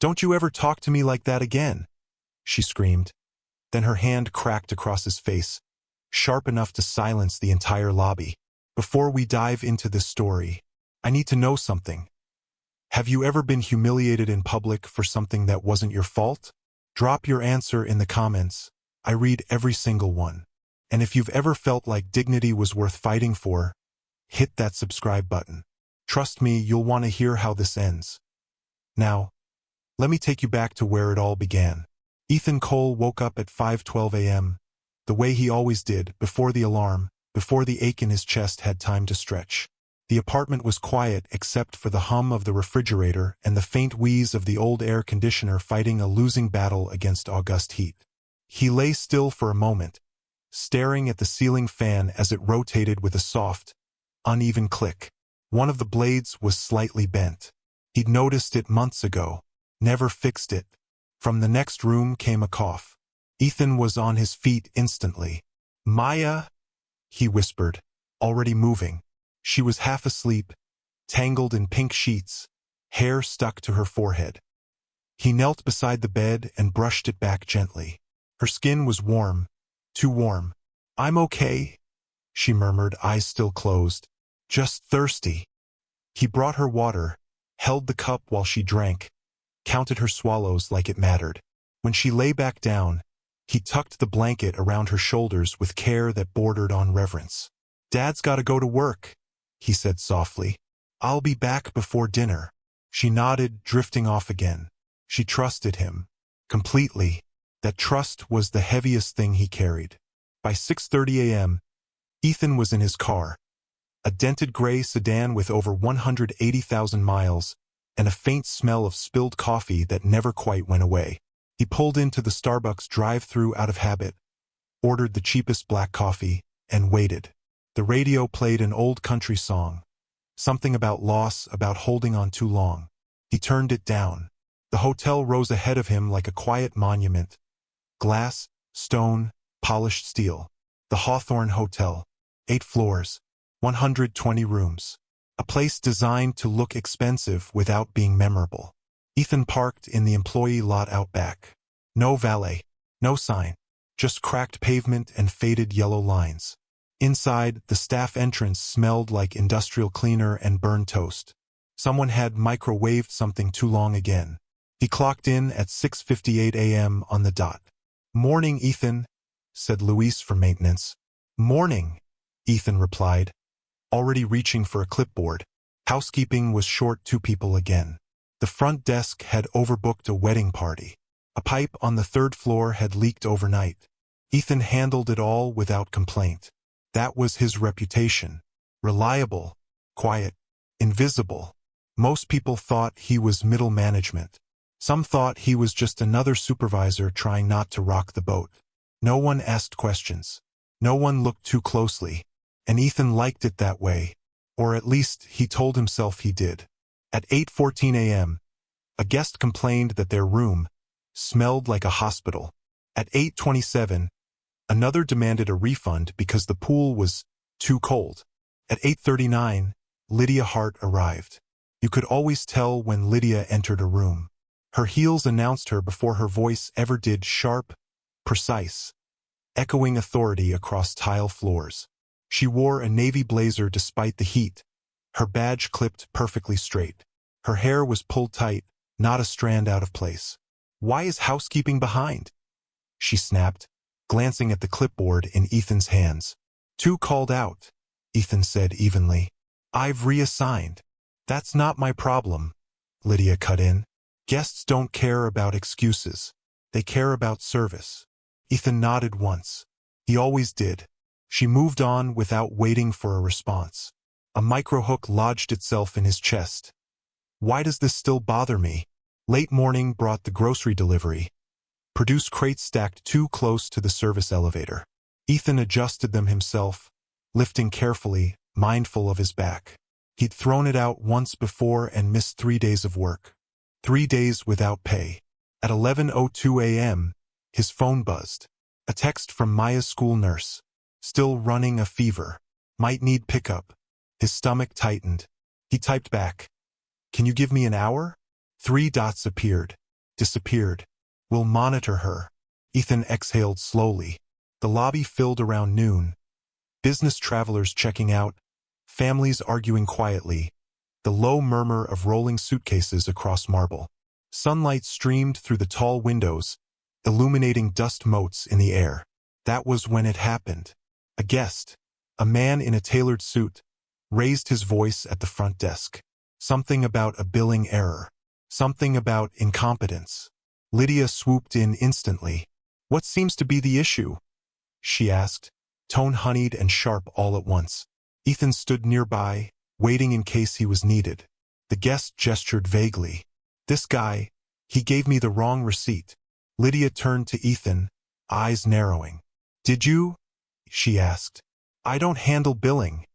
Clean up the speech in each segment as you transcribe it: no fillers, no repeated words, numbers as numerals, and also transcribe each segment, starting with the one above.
"Don't you ever talk to me like that again," she screamed. Then her hand cracked across his face, sharp enough to silence the entire lobby. "Before we dive into this story, I need to know something. Have you ever been humiliated in public for something that wasn't your fault? Drop your answer in the comments. I read every single one. And if you've ever felt like dignity was worth fighting for, hit that subscribe button. Trust me, you'll want to hear how this ends. Now, let me take you back to where it all began. Ethan Cole woke up at 5:12 a.m., the way he always did, before the alarm, before the ache in his chest had time to stretch. The apartment was quiet except for the hum of the refrigerator and the faint wheeze of the old air conditioner fighting a losing battle against August heat. He lay still for a moment, staring at the ceiling fan as it rotated with a soft, uneven click. One of the blades was slightly bent. He'd noticed it months ago, never fixed it. From the next room came a cough. Ethan was on his feet instantly. "Maya," he whispered, already moving. She was half asleep, tangled in pink sheets, hair stuck to her forehead. He knelt beside the bed and brushed it back gently. Her skin was warm, too warm. "I'm okay," she murmured, eyes still closed. "Just thirsty." He brought her water, held the cup while she drank, counted her swallows like it mattered. When she lay back down, he tucked the blanket around her shoulders with care that bordered on reverence. "Dad's gotta go to work," he said softly. "I'll be back before dinner." She nodded, drifting off again. She trusted him. Completely. That trust was the heaviest thing he carried. By 6:30 a.m., Ethan was in his car, a dented gray sedan with over 180,000 miles, and a faint smell of spilled coffee that never quite went away. He pulled into the Starbucks drive-thru out of habit, ordered the cheapest black coffee, and waited. The radio played an old country song, something about loss, about holding on too long. He turned it down. The hotel rose ahead of him like a quiet monument. Glass, stone, polished steel. The Hawthorne Hotel. 8 floors, 120 rooms. A place designed to look expensive without being memorable. Ethan parked in the employee lot out back. No valet, no sign, just cracked pavement and faded yellow lines. Inside, the staff entrance smelled like industrial cleaner and burned toast. Someone had microwaved something too long again. He clocked in at 6:58 a.m. on the dot. "Morning, Ethan," said Luis from maintenance. "Morning," Ethan replied, already reaching for a clipboard. Housekeeping was short 2 people again. The front desk had overbooked a wedding party. A pipe on the 3rd floor had leaked overnight. Ethan handled it all without complaint. That was his reputation. Reliable, quiet, invisible. Most people thought he was middle management. Some thought he was just another supervisor trying not to rock the boat. No one asked questions. No one looked too closely. And Ethan liked it that way. Or at least he told himself he did. At 8:14 a.m., a guest complained that their room smelled like a hospital. At 8:27, another demanded a refund because the pool was too cold. At 8:39, Lydia Hart arrived. You could always tell when Lydia entered a room. Her heels announced her before her voice ever did, sharp, precise, echoing authority across tile floors. She wore a navy blazer despite the heat, her badge clipped perfectly straight. Her hair was pulled tight, not a strand out of place. "Why is housekeeping behind?" she snapped, glancing at the clipboard in Ethan's hands. "Two called out," Ethan said evenly. "I've reassigned." "That's not my problem," Lydia cut in. "Guests don't care about excuses. They care about service." Ethan nodded once. He always did. She moved on without waiting for a response. A microhook lodged itself in his chest. Why does this still bother me? Late morning brought the grocery delivery. Produce crates stacked too close to the service elevator. Ethan adjusted them himself, lifting carefully, mindful of his back. He'd thrown it out once before and missed 3 days of work. 3 days without pay. At 11:02 a.m., his phone buzzed. A text from Maya's school nurse. Still running a fever. Might need pickup. His stomach tightened. He typed back. "Can you give me an hour?" 3 dots appeared. Disappeared. We'll monitor her. Ethan exhaled slowly. The lobby filled around noon. Business travelers checking out, families arguing quietly, the low murmur of rolling suitcases across marble. Sunlight streamed through the tall windows, illuminating dust motes in the air. That was when it happened. A guest, a man in a tailored suit, raised his voice at the front desk. Something about a billing error. Something about incompetence. Lydia swooped in instantly. "What seems to be the issue?" she asked, tone honeyed and sharp all at once. Ethan stood nearby, waiting in case he was needed. The guest gestured vaguely. "This guy, he gave me the wrong receipt." Lydia turned to Ethan, eyes narrowing. "Did you?" she asked. "I don't handle billing,"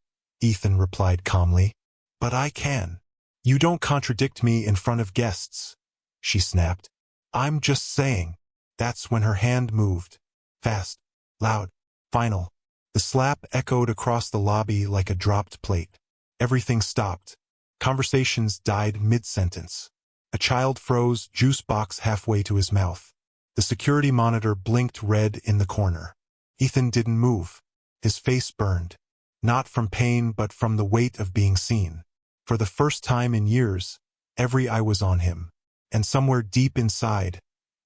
Ethan replied calmly. "But I can." "You don't contradict me in front of guests," she snapped. "I'm just saying." That's when her hand moved. Fast, loud, final. The slap echoed across the lobby like a dropped plate. Everything stopped. Conversations died mid-sentence. A child froze, juice box halfway to his mouth. The security monitor blinked red in the corner. Ethan didn't move. His face burned. Not from pain but from the weight of being seen. For the first time in years, every eye was on him. And somewhere deep inside,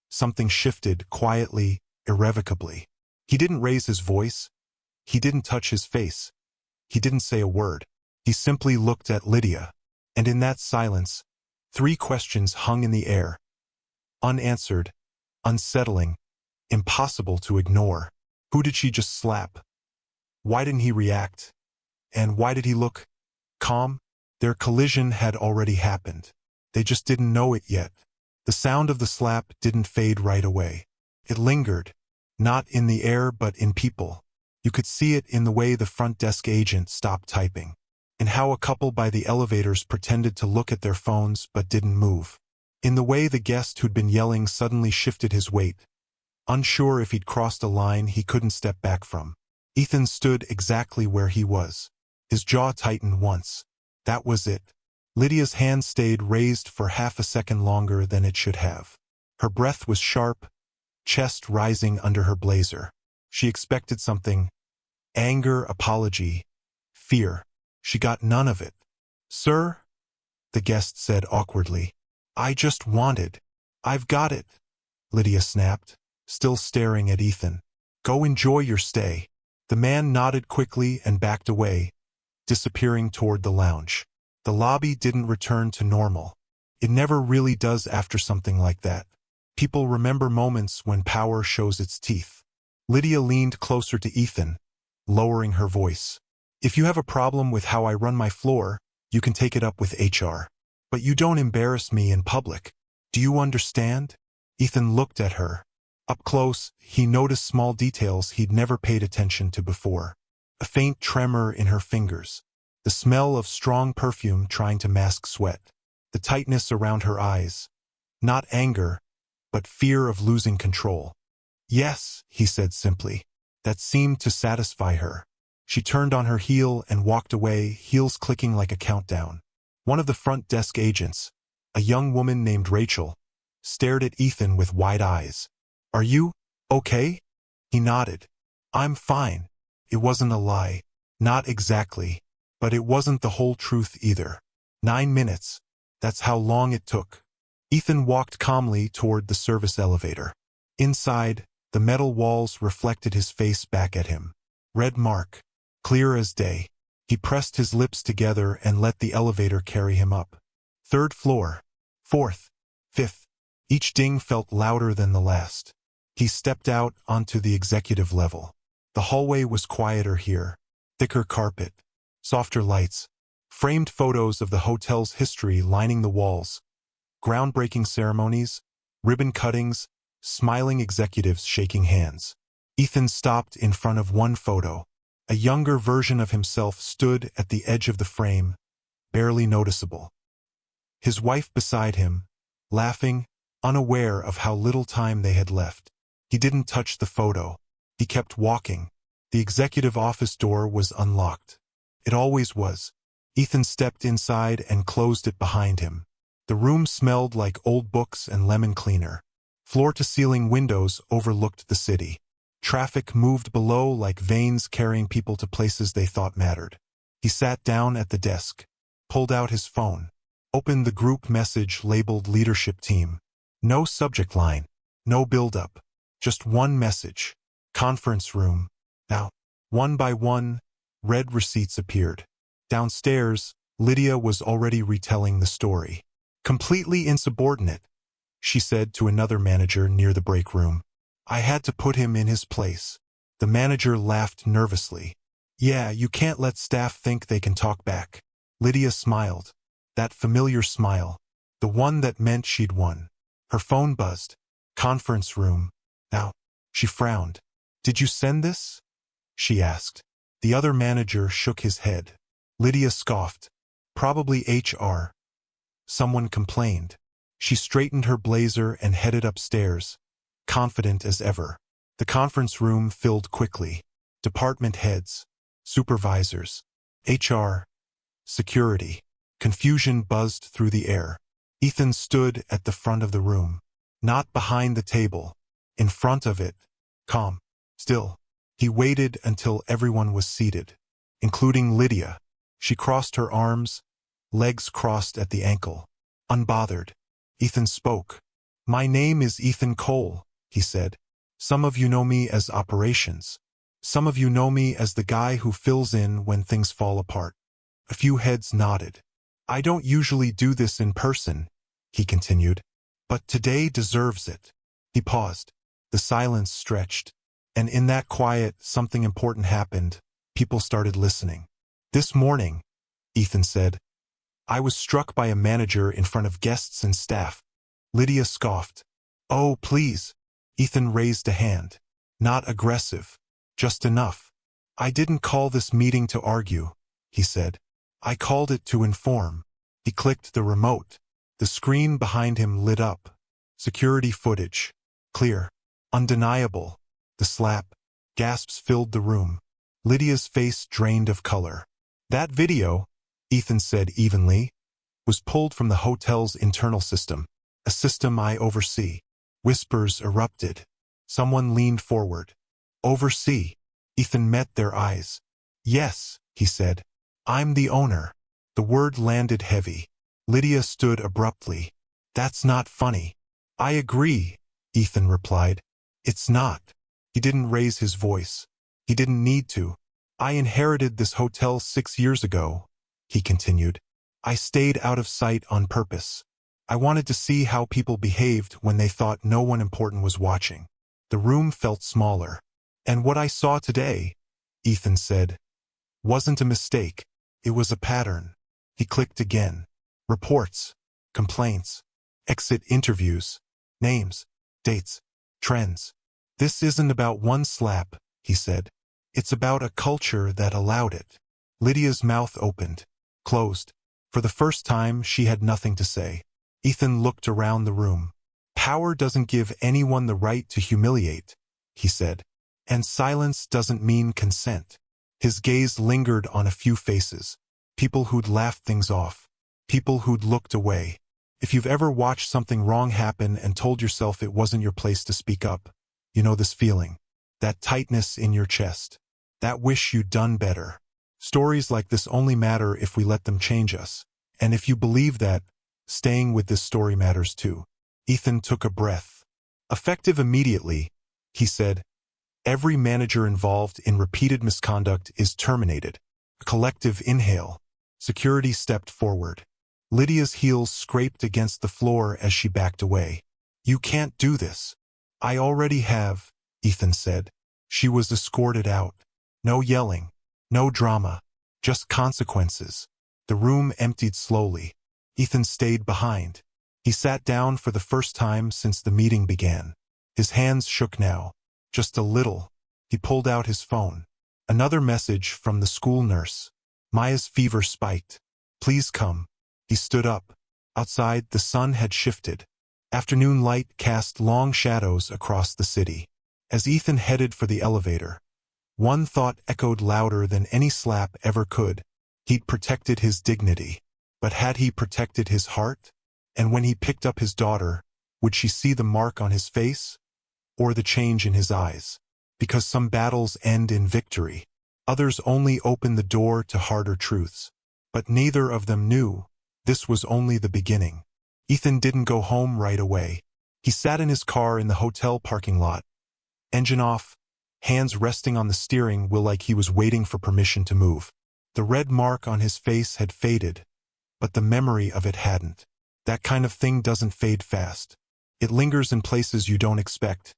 something shifted quietly, irrevocably. He didn't raise his voice. He didn't touch his face. He didn't say a word. He simply looked at Lydia. And in that silence, 3 questions hung in the air. Unanswered, unsettling, impossible to ignore. Who did she just slap? Why didn't he react? And why did he look calm? Their collision had already happened. They just didn't know it yet. The sound of the slap didn't fade right away. It lingered, not in the air but in people. You could see it in the way the front desk agent stopped typing, in how a couple by the elevators pretended to look at their phones but didn't move, in the way the guest who'd been yelling suddenly shifted his weight, unsure if he'd crossed a line he couldn't step back from. Ethan stood exactly where he was. His jaw tightened once. That was it. Lydia's hand stayed raised for half a second longer than it should have. Her breath was sharp, chest rising under her blazer. She expected something. Anger, apology, fear. She got none of it. "Sir?" the guest said awkwardly. "I just wanted." "I've got it," Lydia snapped, still staring at Ethan. "Go enjoy your stay." The man nodded quickly and backed away, disappearing toward the lounge. The lobby didn't return to normal. It never really does after something like that. People remember moments when power shows its teeth. Lydia leaned closer to Ethan, lowering her voice. "If you have a problem with how I run my floor, you can take it up with HR. But you don't embarrass me in public. Do you understand?" Ethan looked at her. Up close, he noticed small details he'd never paid attention to before. A faint tremor in her fingers. The smell of strong perfume trying to mask sweat. The tightness around her eyes. Not anger, but fear of losing control. "Yes," he said simply. That seemed to satisfy her. She turned on her heel and walked away, heels clicking like a countdown. One of the front desk agents, a young woman named Rachel, stared at Ethan with wide eyes. "Are you okay?" He nodded. "I'm fine." It wasn't a lie. Not exactly. But it wasn't the whole truth either. 9 minutes. That's how long it took. Ethan walked calmly toward the service elevator. Inside, the metal walls reflected his face back at him. Red mark. Clear as day. He pressed his lips together and let the elevator carry him up. 3rd floor. 4th. 5th. Each ding felt louder than the last. He stepped out onto the executive level. The hallway was quieter here. Thicker carpet. Softer lights. Framed photos of the hotel's history lining the walls. Groundbreaking ceremonies. Ribbon cuttings. Smiling executives shaking hands. Ethan stopped in front of one photo. A younger version of himself stood at the edge of the frame, barely noticeable. His wife beside him, laughing, unaware of how little time they had left. He didn't touch the photo. He kept walking. The executive office door was unlocked. It always was. Ethan stepped inside and closed it behind him. The room smelled like old books and lemon cleaner. Floor-to-ceiling windows overlooked the city. Traffic moved below like veins carrying people to places they thought mattered. He sat down at the desk, pulled out his phone, opened the group message labeled Leadership Team. No subject line, no build-up, just one message. Conference room. Now, one by one, red receipts appeared. Downstairs, Lydia was already retelling the story. Completely insubordinate, she said to another manager near the break room. I had to put him in his place. The manager laughed nervously. Yeah, you can't let staff think they can talk back. Lydia smiled. That familiar smile. The one that meant she'd won. Her phone buzzed. Conference room. Now, she frowned. Did you send this? She asked. The other manager shook his head. Lydia scoffed. Probably HR. Someone complained. She straightened her blazer and headed upstairs, confident as ever. The conference room filled quickly. Department heads, supervisors, HR, security. Confusion buzzed through the air. Ethan stood at the front of the room. Not behind the table. In front of it. Calm. Still. He waited until everyone was seated, including Lydia. She crossed her arms, legs crossed at the ankle. Unbothered. Ethan spoke. My name is Ethan Cole, he said. Some of you know me as operations. Some of you know me as the guy who fills in when things fall apart. A few heads nodded. I don't usually do this in person, he continued, but today deserves it. He paused. The silence stretched, and in that quiet, something important happened. People started listening. This morning, Ethan said, I was struck by a manager in front of guests and staff. Lydia scoffed. Oh, please. Ethan raised a hand. Not aggressive. Just enough. I didn't call this meeting to argue, he said. I called it to inform. He clicked the remote. The screen behind him lit up. Security footage. Clear. Undeniable. The slap. Gasps filled the room. Lydia's face drained of color. That video, Ethan said evenly, was pulled from the hotel's internal system, a system I oversee. Whispers erupted. Someone leaned forward. Oversee. Ethan met their eyes. Yes, he said. I'm the owner. The word landed heavy. Lydia stood abruptly. That's not funny. I agree, Ethan replied. It's not. He didn't raise his voice. He didn't need to. I inherited this hotel 6 years ago, he continued. I stayed out of sight on purpose. I wanted to see how people behaved when they thought no one important was watching. The room felt smaller. And what I saw today, Ethan said, wasn't a mistake. It was a pattern. He clicked again. Reports, complaints, exit interviews, names, dates, trends. This isn't about one slap, he said. It's about a culture that allowed it. Lydia's mouth opened, closed. For the first time, she had nothing to say. Ethan looked around the room. Power doesn't give anyone the right to humiliate, he said. And silence doesn't mean consent. His gaze lingered on a few faces. People who'd laughed things off. People who'd looked away. If you've ever watched something wrong happen and told yourself it wasn't your place to speak up, you know this feeling. That tightness in your chest. That wish you'd done better. Stories like this only matter if we let them change us. And if you believe that, staying with this story matters too. Ethan took a breath. Effective immediately, he said. Every manager involved in repeated misconduct is terminated. A collective inhale. Security stepped forward. Lydia's heels scraped against the floor as she backed away. You can't do this. I already have, Ethan said. She was escorted out. No yelling. No drama. Just consequences. The room emptied slowly. Ethan stayed behind. He sat down for the first time since the meeting began. His hands shook now. Just a little. He pulled out his phone. Another message from the school nurse. Maya's fever spiked. Please come. He stood up. Outside, the sun had shifted. Afternoon light cast long shadows across the city. As Ethan headed for the elevator, one thought echoed louder than any slap ever could. He'd protected his dignity. But had he protected his heart? And when he picked up his daughter, would she see the mark on his face? Or the change in his eyes? Because some battles end in victory. Others only open the door to harder truths. But neither of them knew. This was only the beginning. Ethan didn't go home right away. He sat in his car in the hotel parking lot. Engine off, hands resting on the steering wheel like he was waiting for permission to move. The red mark on his face had faded, but the memory of it hadn't. That kind of thing doesn't fade fast. It lingers in places you don't expect.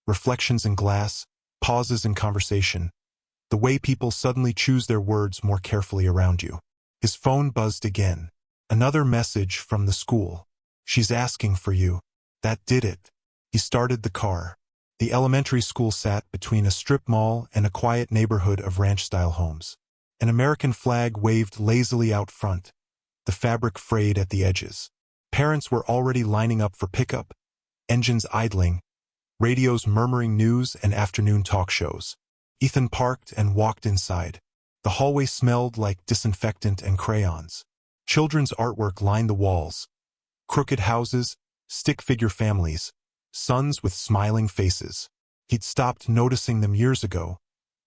Reflections in glass, pauses in conversation. The way people suddenly choose their words more carefully around you. His phone buzzed again. Another message from the school. She's asking for you. That did it. He started the car. The elementary school sat between a strip mall and a quiet neighborhood of ranch-style homes. An American flag waved lazily out front, the fabric frayed at the edges. Parents were already lining up for pickup, engines idling, radios murmuring news and afternoon talk shows. Ethan parked and walked inside. The hallway smelled like disinfectant and crayons. Children's artwork lined the walls. Crooked houses, stick-figure families, sons with smiling faces. He'd stopped noticing them years ago,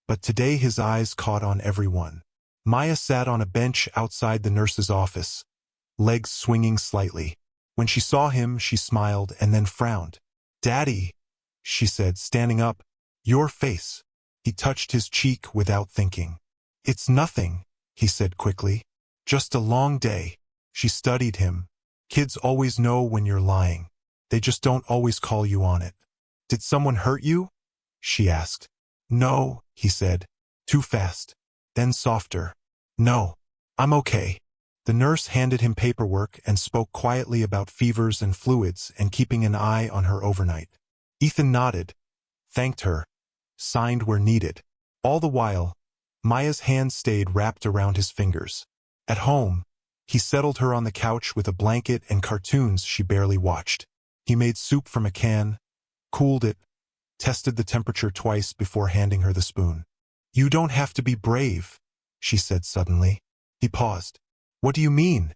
but today his eyes caught on everyone. Maya sat on a bench outside the nurse's office, legs swinging slightly. When she saw him, she smiled and then frowned. "Daddy," she said, standing up. "Your face." He touched his cheek without thinking. "It's nothing," he said quickly. "Just a long day." She studied him. Kids always know when you're lying. They just don't always call you on it. "Did someone hurt you?" she asked. "No," he said. Too fast. Then softer. "No, I'm okay." The nurse handed him paperwork and spoke quietly about fevers and fluids and keeping an eye on her overnight. Ethan nodded, thanked her, signed where needed. All the while, Maya's hand stayed wrapped around his fingers. At home, he settled her on the couch with a blanket and cartoons she barely watched. He made soup from a can, cooled it, tested the temperature twice before handing her the spoon. "You don't have to be brave," she said suddenly. He paused. "What do you mean?"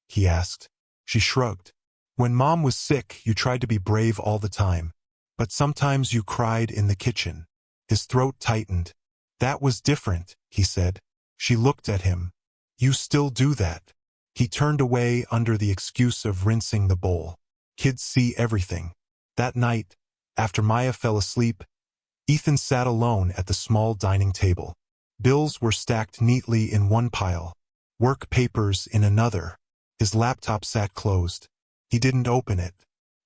he asked. She shrugged. "When Mom was sick, you tried to be brave all the time. But sometimes you cried in the kitchen." His throat tightened. "That was different," he said. She looked at him. "You still do that." He turned away under the excuse of rinsing the bowl. Kids see everything. That night, after Maya fell asleep, Ethan sat alone at the small dining table. Bills were stacked neatly in one pile, work papers in another. His laptop sat closed. He didn't open it.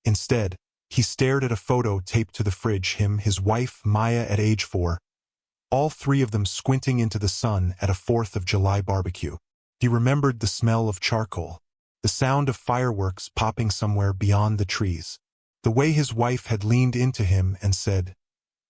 Instead, he stared at a photo taped to the fridge, him, his wife, Maya at age 4, all three of them squinting into the sun at a 4th of July barbecue. He remembered the smell of charcoal, the sound of fireworks popping somewhere beyond the trees, the way his wife had leaned into him and said,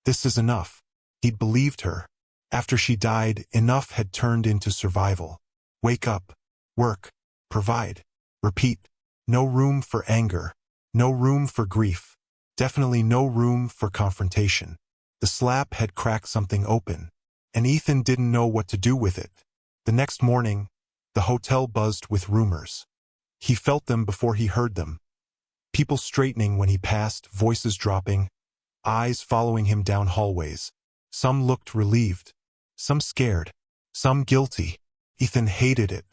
"This is enough." He'd believed her. After she died, enough had turned into survival. Wake up, work, provide, repeat. No room for anger, no room for grief, definitely no room for confrontation. The slap had cracked something open, and Ethan didn't know what to do with it. The next morning, the hotel buzzed with rumors. He felt them before he heard them. People straightening when he passed, voices dropping, eyes following him down hallways. Some looked relieved, some scared, some guilty. Ethan hated it.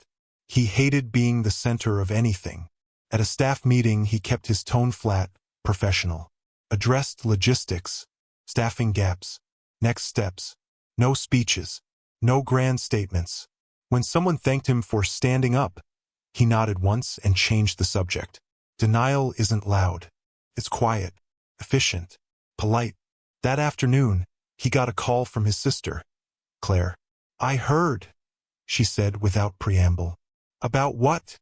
He hated being the center of anything. At a staff meeting, he kept his tone flat, professional. Addressed logistics, staffing gaps, next steps. No speeches, no grand statements. When someone thanked him for standing up, he nodded once and changed the subject. Denial isn't loud. It's quiet, efficient, polite. That afternoon, he got a call from his sister, Claire. "I heard," she said without preamble. "About what?"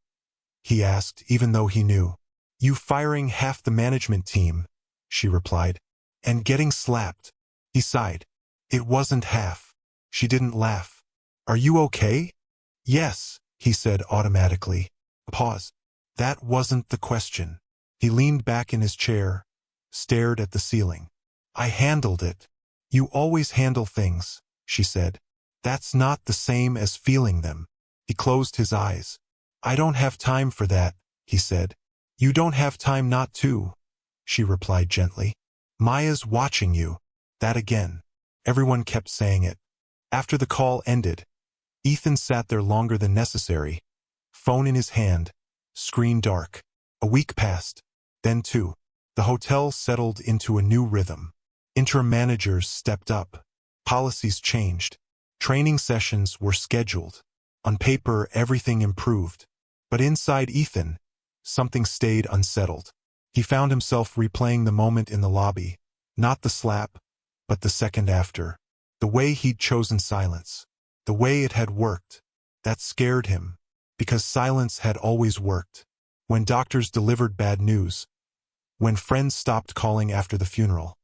he asked, even though he knew. "You firing half the management team," she replied. "And getting slapped." He sighed. "It wasn't half." She didn't laugh. "Are you okay?" "Yes," he said automatically. Pause. That wasn't the question. He leaned back in his chair, stared at the ceiling. "I handled it." "You always handle things," she said. "That's not the same as feeling them." He closed his eyes. "I don't have time for that," he said. You don't have time not to, she replied gently. Maya's watching you. That again. Everyone kept saying it. After the call ended, Ethan sat there longer than necessary, phone in his hand, screen dark. A week passed. Then two. The hotel settled into a new rhythm. Interim managers stepped up. Policies changed. Training sessions were scheduled. On paper, everything improved. But inside Ethan, something stayed unsettled. He found himself replaying the moment in the lobby. Not the slap, but the second after. The way he'd chosen silence. The way it had worked. That scared him. Because silence had always worked. When doctors delivered bad news. When friends stopped calling after the funeral.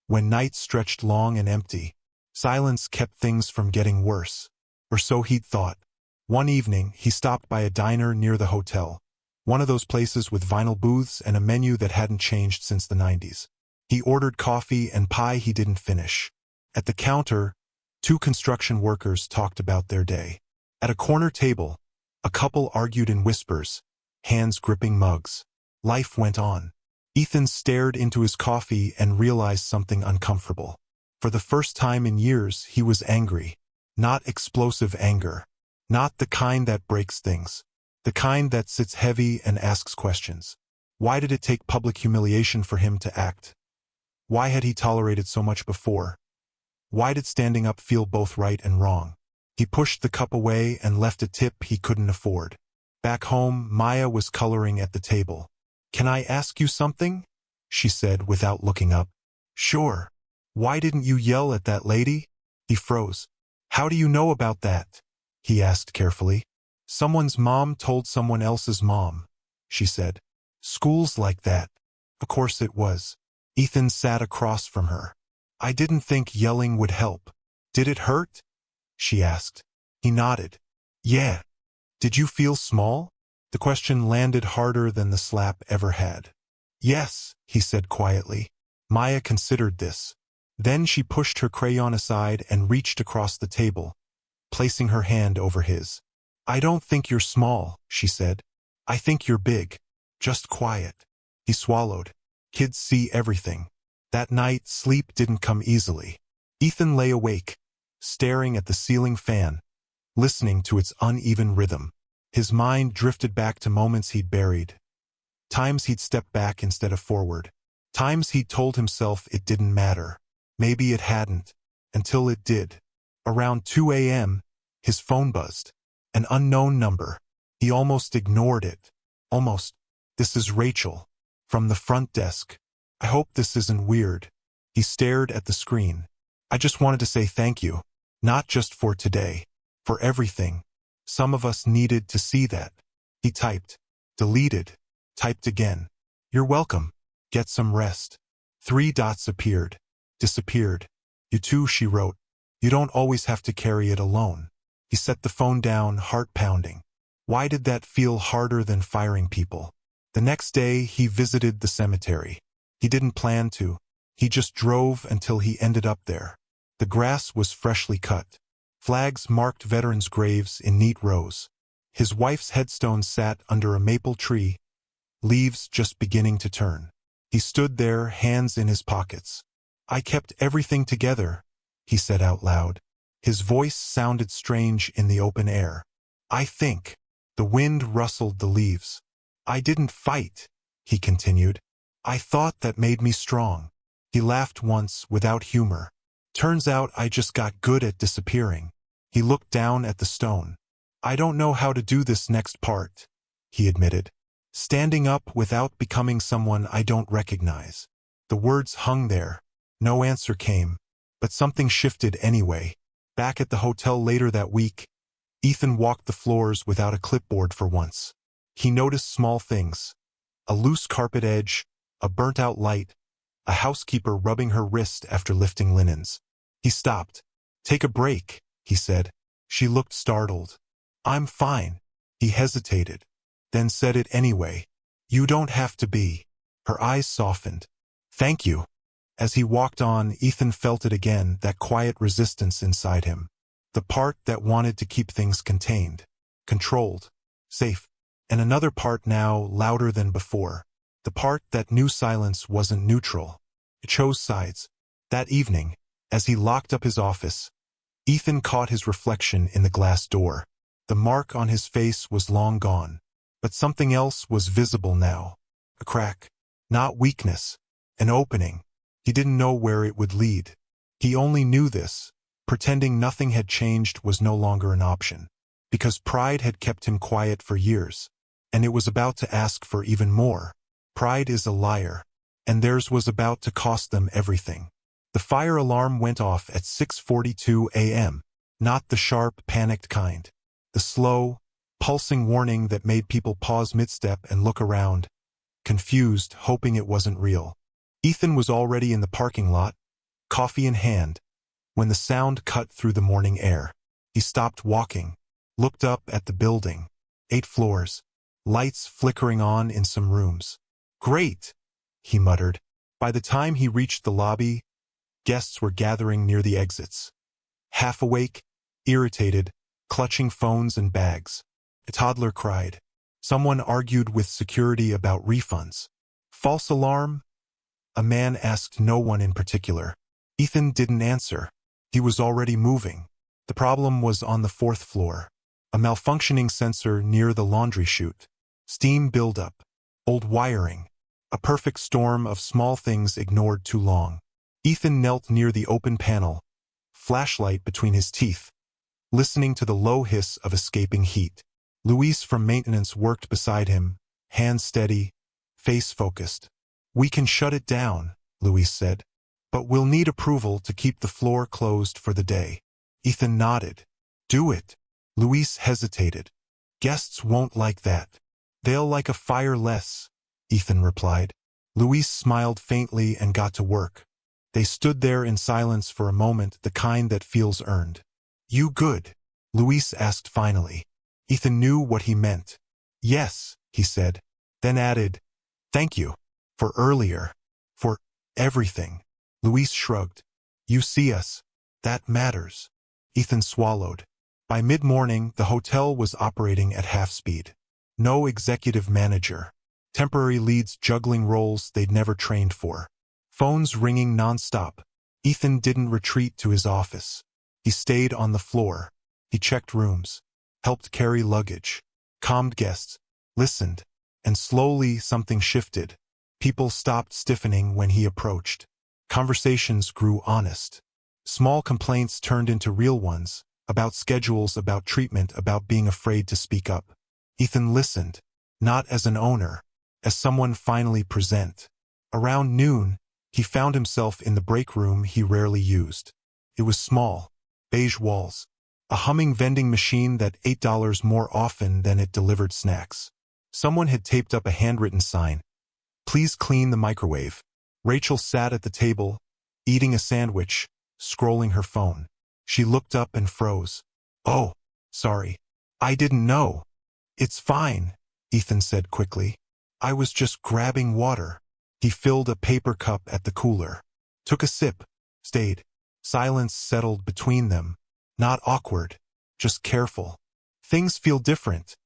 When nights stretched long and empty. Silence kept things from getting worse. Or so he'd thought. One evening, he stopped by a diner near the hotel. One of those places with vinyl booths and a menu that hadn't changed since the 90s. He ordered coffee and pie he didn't finish. At the counter, two construction workers talked about their day. At a corner table, a couple argued in whispers, hands gripping mugs. Life went on. Ethan stared into his coffee and realized something uncomfortable. For the first time in years, he was angry. Not explosive anger. Not the kind that breaks things. The kind that sits heavy and asks questions. Why did it take public humiliation for him to act? Why had he tolerated so much before? Why did standing up feel both right and wrong? He pushed the cup away and left a tip he couldn't afford. Back home, Maya was coloring at the table. "Can I ask you something?" she said without looking up. "Sure. Why didn't you yell at that lady?" He froze. "How do you know about that?" he asked carefully. "Someone's mom told someone else's mom," she said. "School's like that." Of course it was. Ethan sat across from her. "I didn't think yelling would help." "Did it hurt?" she asked. He nodded. "Yeah." "Did you feel small?" The question landed harder than the slap ever had. "Yes," he said quietly. Maya considered this. Then she pushed her crayon aside and reached across the table, placing her hand over his. "I don't think you're small," she said. "I think you're big. Just quiet." He swallowed. Kids see everything. That night, sleep didn't come easily. Ethan lay awake, staring at the ceiling fan, listening to its uneven rhythm. His mind drifted back to moments he'd buried. Times he'd stepped back instead of forward. Times he'd told himself it didn't matter. Maybe it hadn't. Until it did. Around 2 a.m., his phone buzzed. An unknown number. He almost ignored it. Almost. "This is Rachel. From the front desk. I hope this isn't weird." He stared at the screen. "I just wanted to say thank you. Not just for today. For everything. Some of us needed to see that." He typed. Deleted. Typed again. "You're welcome. Get some rest." 3 dots appeared. Disappeared. "You too," she wrote. "You don't always have to carry it alone." He set the phone down, heart pounding. Why did that feel harder than firing people? The next day, he visited the cemetery. He didn't plan to. He just drove until he ended up there. The grass was freshly cut. Flags marked veterans' graves in neat rows. His wife's headstone sat under a maple tree, leaves just beginning to turn. He stood there, hands in his pockets. "I kept everything together," he said out loud. His voice sounded strange in the open air. "I think." The wind rustled the leaves. "I didn't fight," he continued. "I thought that made me strong." He laughed once, without humor. "Turns out I just got good at disappearing." He looked down at the stone. "I don't know how to do this next part," he admitted. "Standing up without becoming someone I don't recognize." The words hung there. No answer came. But something shifted anyway. Back at the hotel later that week, Ethan walked the floors without a clipboard for once. He noticed small things. A loose carpet edge, a burnt-out light, a housekeeper rubbing her wrist after lifting linens. He stopped. "Take a break," he said. She looked startled. "I'm fine." He hesitated, then said it anyway. "You don't have to be." Her eyes softened. "Thank you." As he walked on, Ethan felt it again, that quiet resistance inside him. The part that wanted to keep things contained, controlled, safe. and another part now louder than before. The part that knew silence wasn't neutral. It chose sides. That evening, as he locked up his office, Ethan caught his reflection in the glass door. The mark on his face was long gone, but something else was visible now. A crack. Not weakness. An opening. He didn't know where it would lead. He only knew this. Pretending nothing had changed was no longer an option. Because pride had kept him quiet for years, and it was about to ask for even more. Pride is a liar, and theirs was about to cost them everything. The fire alarm went off at 6:42 a.m., not the sharp, panicked kind. The slow, pulsing warning that made people pause mid-step and look around, confused, hoping it wasn't real. Ethan was already in the parking lot, coffee in hand, when the sound cut through the morning air. He stopped walking, looked up at the building. 8 floors, lights flickering on in some rooms. "Great," he muttered. By the time he reached the lobby, guests were gathering near the exits. Half awake, irritated, clutching phones and bags. A toddler cried. Someone argued with security about refunds. False alarm? A man asked no one in particular. Ethan didn't answer. He was already moving. The problem was on the 4th floor. A malfunctioning sensor near the laundry chute. Steam buildup. Old wiring. A perfect storm of small things ignored too long. Ethan knelt near the open panel, flashlight between his teeth, listening to the low hiss of escaping heat. Luis from maintenance worked beside him, hands steady, face focused. "We can shut it down," Luis said, "but we'll need approval to keep the floor closed for the day." Ethan nodded. "Do it." Luis hesitated. "Guests won't like that. They'll like a fire less," Ethan replied. Luis smiled faintly and got to work. They stood there in silence for a moment, the kind that feels earned. "You good?" Luis asked finally. Ethan knew what he meant. "Yes," he said, then added, "Thank you. For earlier. For everything." Luis shrugged. "You see us. That matters." Ethan swallowed. By mid-morning, the hotel was operating at half speed. No executive manager. Temporary leads juggling roles they'd never trained for. Phones ringing non-stop. Ethan didn't retreat to his office. He stayed on the floor. He checked rooms, helped carry luggage, calmed guests, listened, and slowly something shifted. People stopped stiffening when he approached. Conversations grew honest. Small complaints turned into real ones, about schedules, about treatment, about being afraid to speak up. Ethan listened, not as an owner, as someone finally present. Around noon, he found himself in the break room he rarely used. It was small, beige walls, a humming vending machine that $8 more often than it delivered snacks. Someone had taped up a handwritten sign, "Please clean the microwave." Rachel sat at the table, eating a sandwich, scrolling her phone. She looked up and froze. "Oh, sorry. I didn't know." "It's fine," Ethan said quickly. "I was just grabbing water." He filled a paper cup at the cooler, took a sip, stayed. Silence settled between them. Not awkward, just careful. "Things feel different,"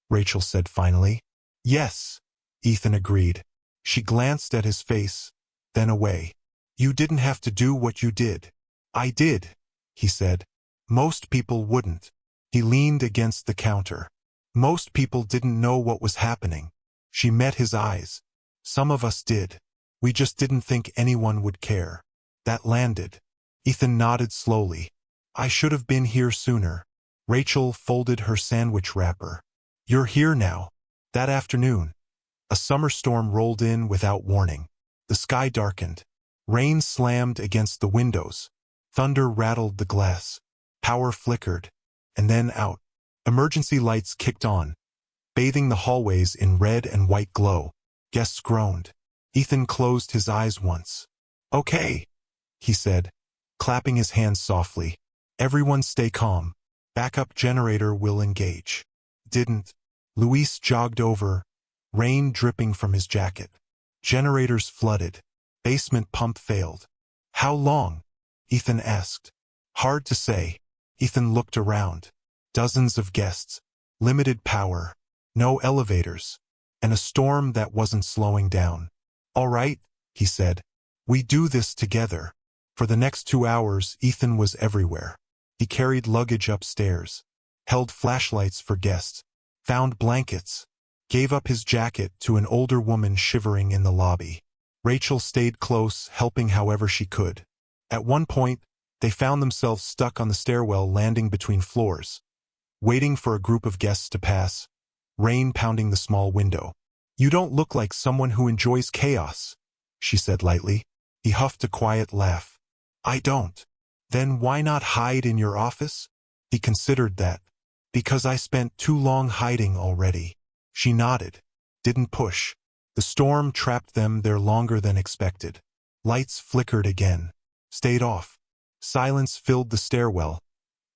Rachel said finally. "Yes," Ethan agreed. She glanced at his face, then away. "You didn't have to do what you did." "I did," he said. "Most people wouldn't." He leaned against the counter. "Most people didn't know what was happening." She met his eyes. "Some of us did. We just didn't think anyone would care." That landed. Ethan nodded slowly. "I should have been here sooner." Rachel folded her sandwich wrapper. "You're here now." That afternoon, a summer storm rolled in without warning. The sky darkened. Rain slammed against the windows. Thunder rattled the glass. Power flickered, and then out. Emergency lights kicked on, bathing the hallways in red and white glow. Guests groaned. Ethan closed his eyes once. "Okay," he said, clapping his hands softly. "Everyone stay calm. Backup generator will engage." Didn't. Luis jogged over, rain dripping from his jacket. Generators flooded. Basement pump failed. "How long?" Ethan asked. "Hard to say." Ethan looked around. Dozens of guests. Limited power. no elevators, and a storm that wasn't slowing down. "All right," he said. "We do this together." For the next 2 hours, Ethan was everywhere. He carried luggage upstairs, held flashlights for guests, found blankets, gave up his jacket to an older woman shivering in the lobby. Rachel stayed close, helping however she could. At one point, they found themselves stuck on the stairwell landing between floors, waiting for a group of guests to pass, rain pounding the small window. "You don't look like someone who enjoys chaos," she said lightly. He huffed a quiet laugh. "I don't." "Then why not hide in your office?" He considered that. "Because I spent too long hiding already." She nodded, didn't push. The storm trapped them there longer than expected. Lights flickered again, stayed off. Silence filled the stairwell,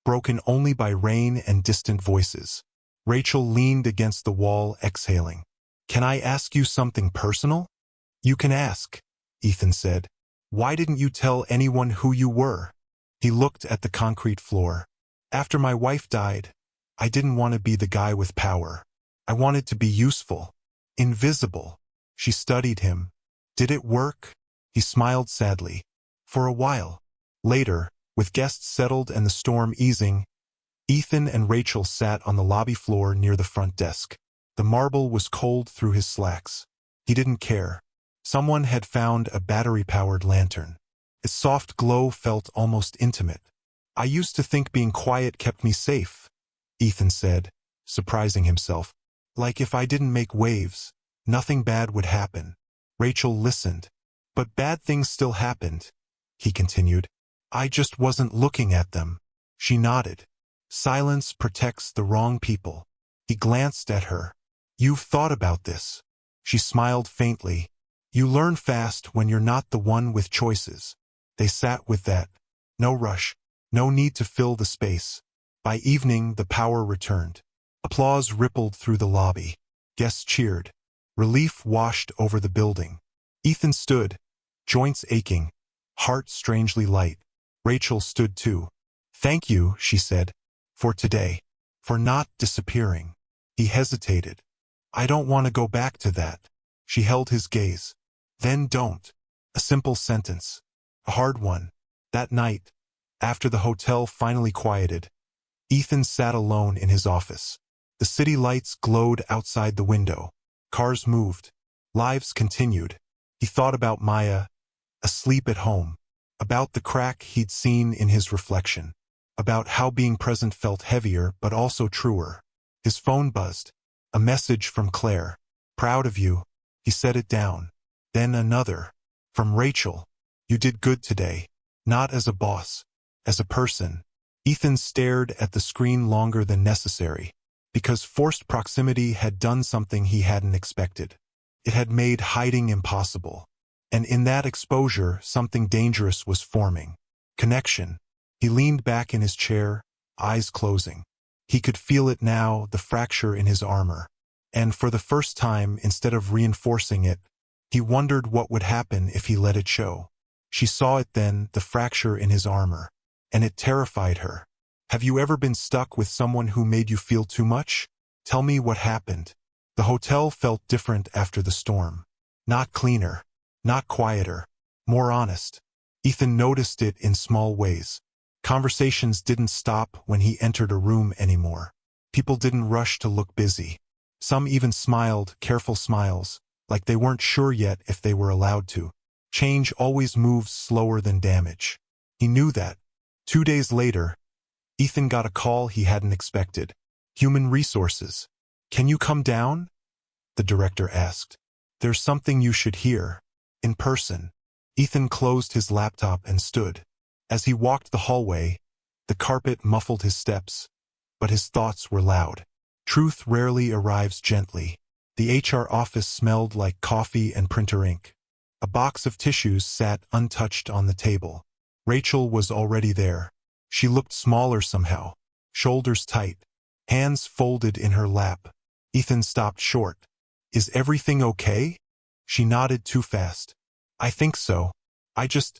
broken only by rain and distant voices. Rachel leaned against the wall, exhaling. "Can I ask you something personal?" "You can ask," Ethan said. "Why didn't you tell anyone who you were?" He looked at the concrete floor. "After my wife died, I didn't want to be the guy with power. I wanted to be useful, invisible." She studied him. "Did it work?" He smiled sadly. "For a while." Later, with guests settled and the storm easing, Ethan and Rachel sat on the lobby floor near the front desk. The marble was cold through his slacks. He didn't care. Someone had found a battery-powered lantern. Its soft glow felt almost intimate. "I used to think being quiet kept me safe," Ethan said, surprising himself. "Like if I didn't make waves, nothing bad would happen." Rachel listened. "But bad things still happened," he continued. "I just wasn't looking at them." She nodded. "Silence protects the wrong people." He glanced at her. "You've thought about this." She smiled faintly. "You learn fast when you're not the one with choices." They sat with that. No rush, no need to fill the space. By evening, the power returned. Applause rippled through the lobby. Guests cheered. Relief washed over the building. Ethan stood, joints aching, heart strangely light. Rachel stood too. "Thank you," she said, "for today, for not disappearing." He hesitated. "I don't want to go back to that." She held his gaze. "Then don't." A simple sentence. A hard one. That night, after the hotel finally quieted, Ethan sat alone in his office. The city lights glowed outside the window. Cars moved. Lives continued. He thought about Maya, asleep at home, about the crack he'd seen in his reflection, about how being present felt heavier but also truer. His phone buzzed. A message from Claire. "Proud of you." He set it down. Then another. From Rachel. "You did good today. Not as a boss, as a person." Ethan stared at the screen longer than necessary, because forced proximity had done something he hadn't expected. It had made hiding impossible. And in that exposure, something dangerous was forming. Connection. He leaned back in his chair, eyes closing. He could feel it now, the fracture in his armor. And for the first time, instead of reinforcing it, he wondered what would happen if he let it show. She saw it then, the fracture in his armor, and it terrified her. "Have you ever been stuck with someone who made you feel too much? Tell me what happened." The hotel felt different after the storm. Not cleaner, not quieter, more honest. Ethan noticed it in small ways. Conversations didn't stop when he entered a room anymore. People didn't rush to look busy. Some even smiled, careful smiles, like they weren't sure yet if they were allowed to. Change always moves slower than damage. He knew that. 2 days later, Ethan got a call he hadn't expected. "Human Resources. Can you come down?" the director asked. "There's something you should hear. In person." Ethan closed his laptop and stood. As he walked the hallway, the carpet muffled his steps, but his thoughts were loud. Truth rarely arrives gently. The HR office smelled like coffee and printer ink. A box of tissues sat untouched on the table. Rachel was already there. She looked smaller somehow, shoulders tight, hands folded in her lap. Ethan stopped short. "Is everything okay?" She nodded too fast. "I think so. I just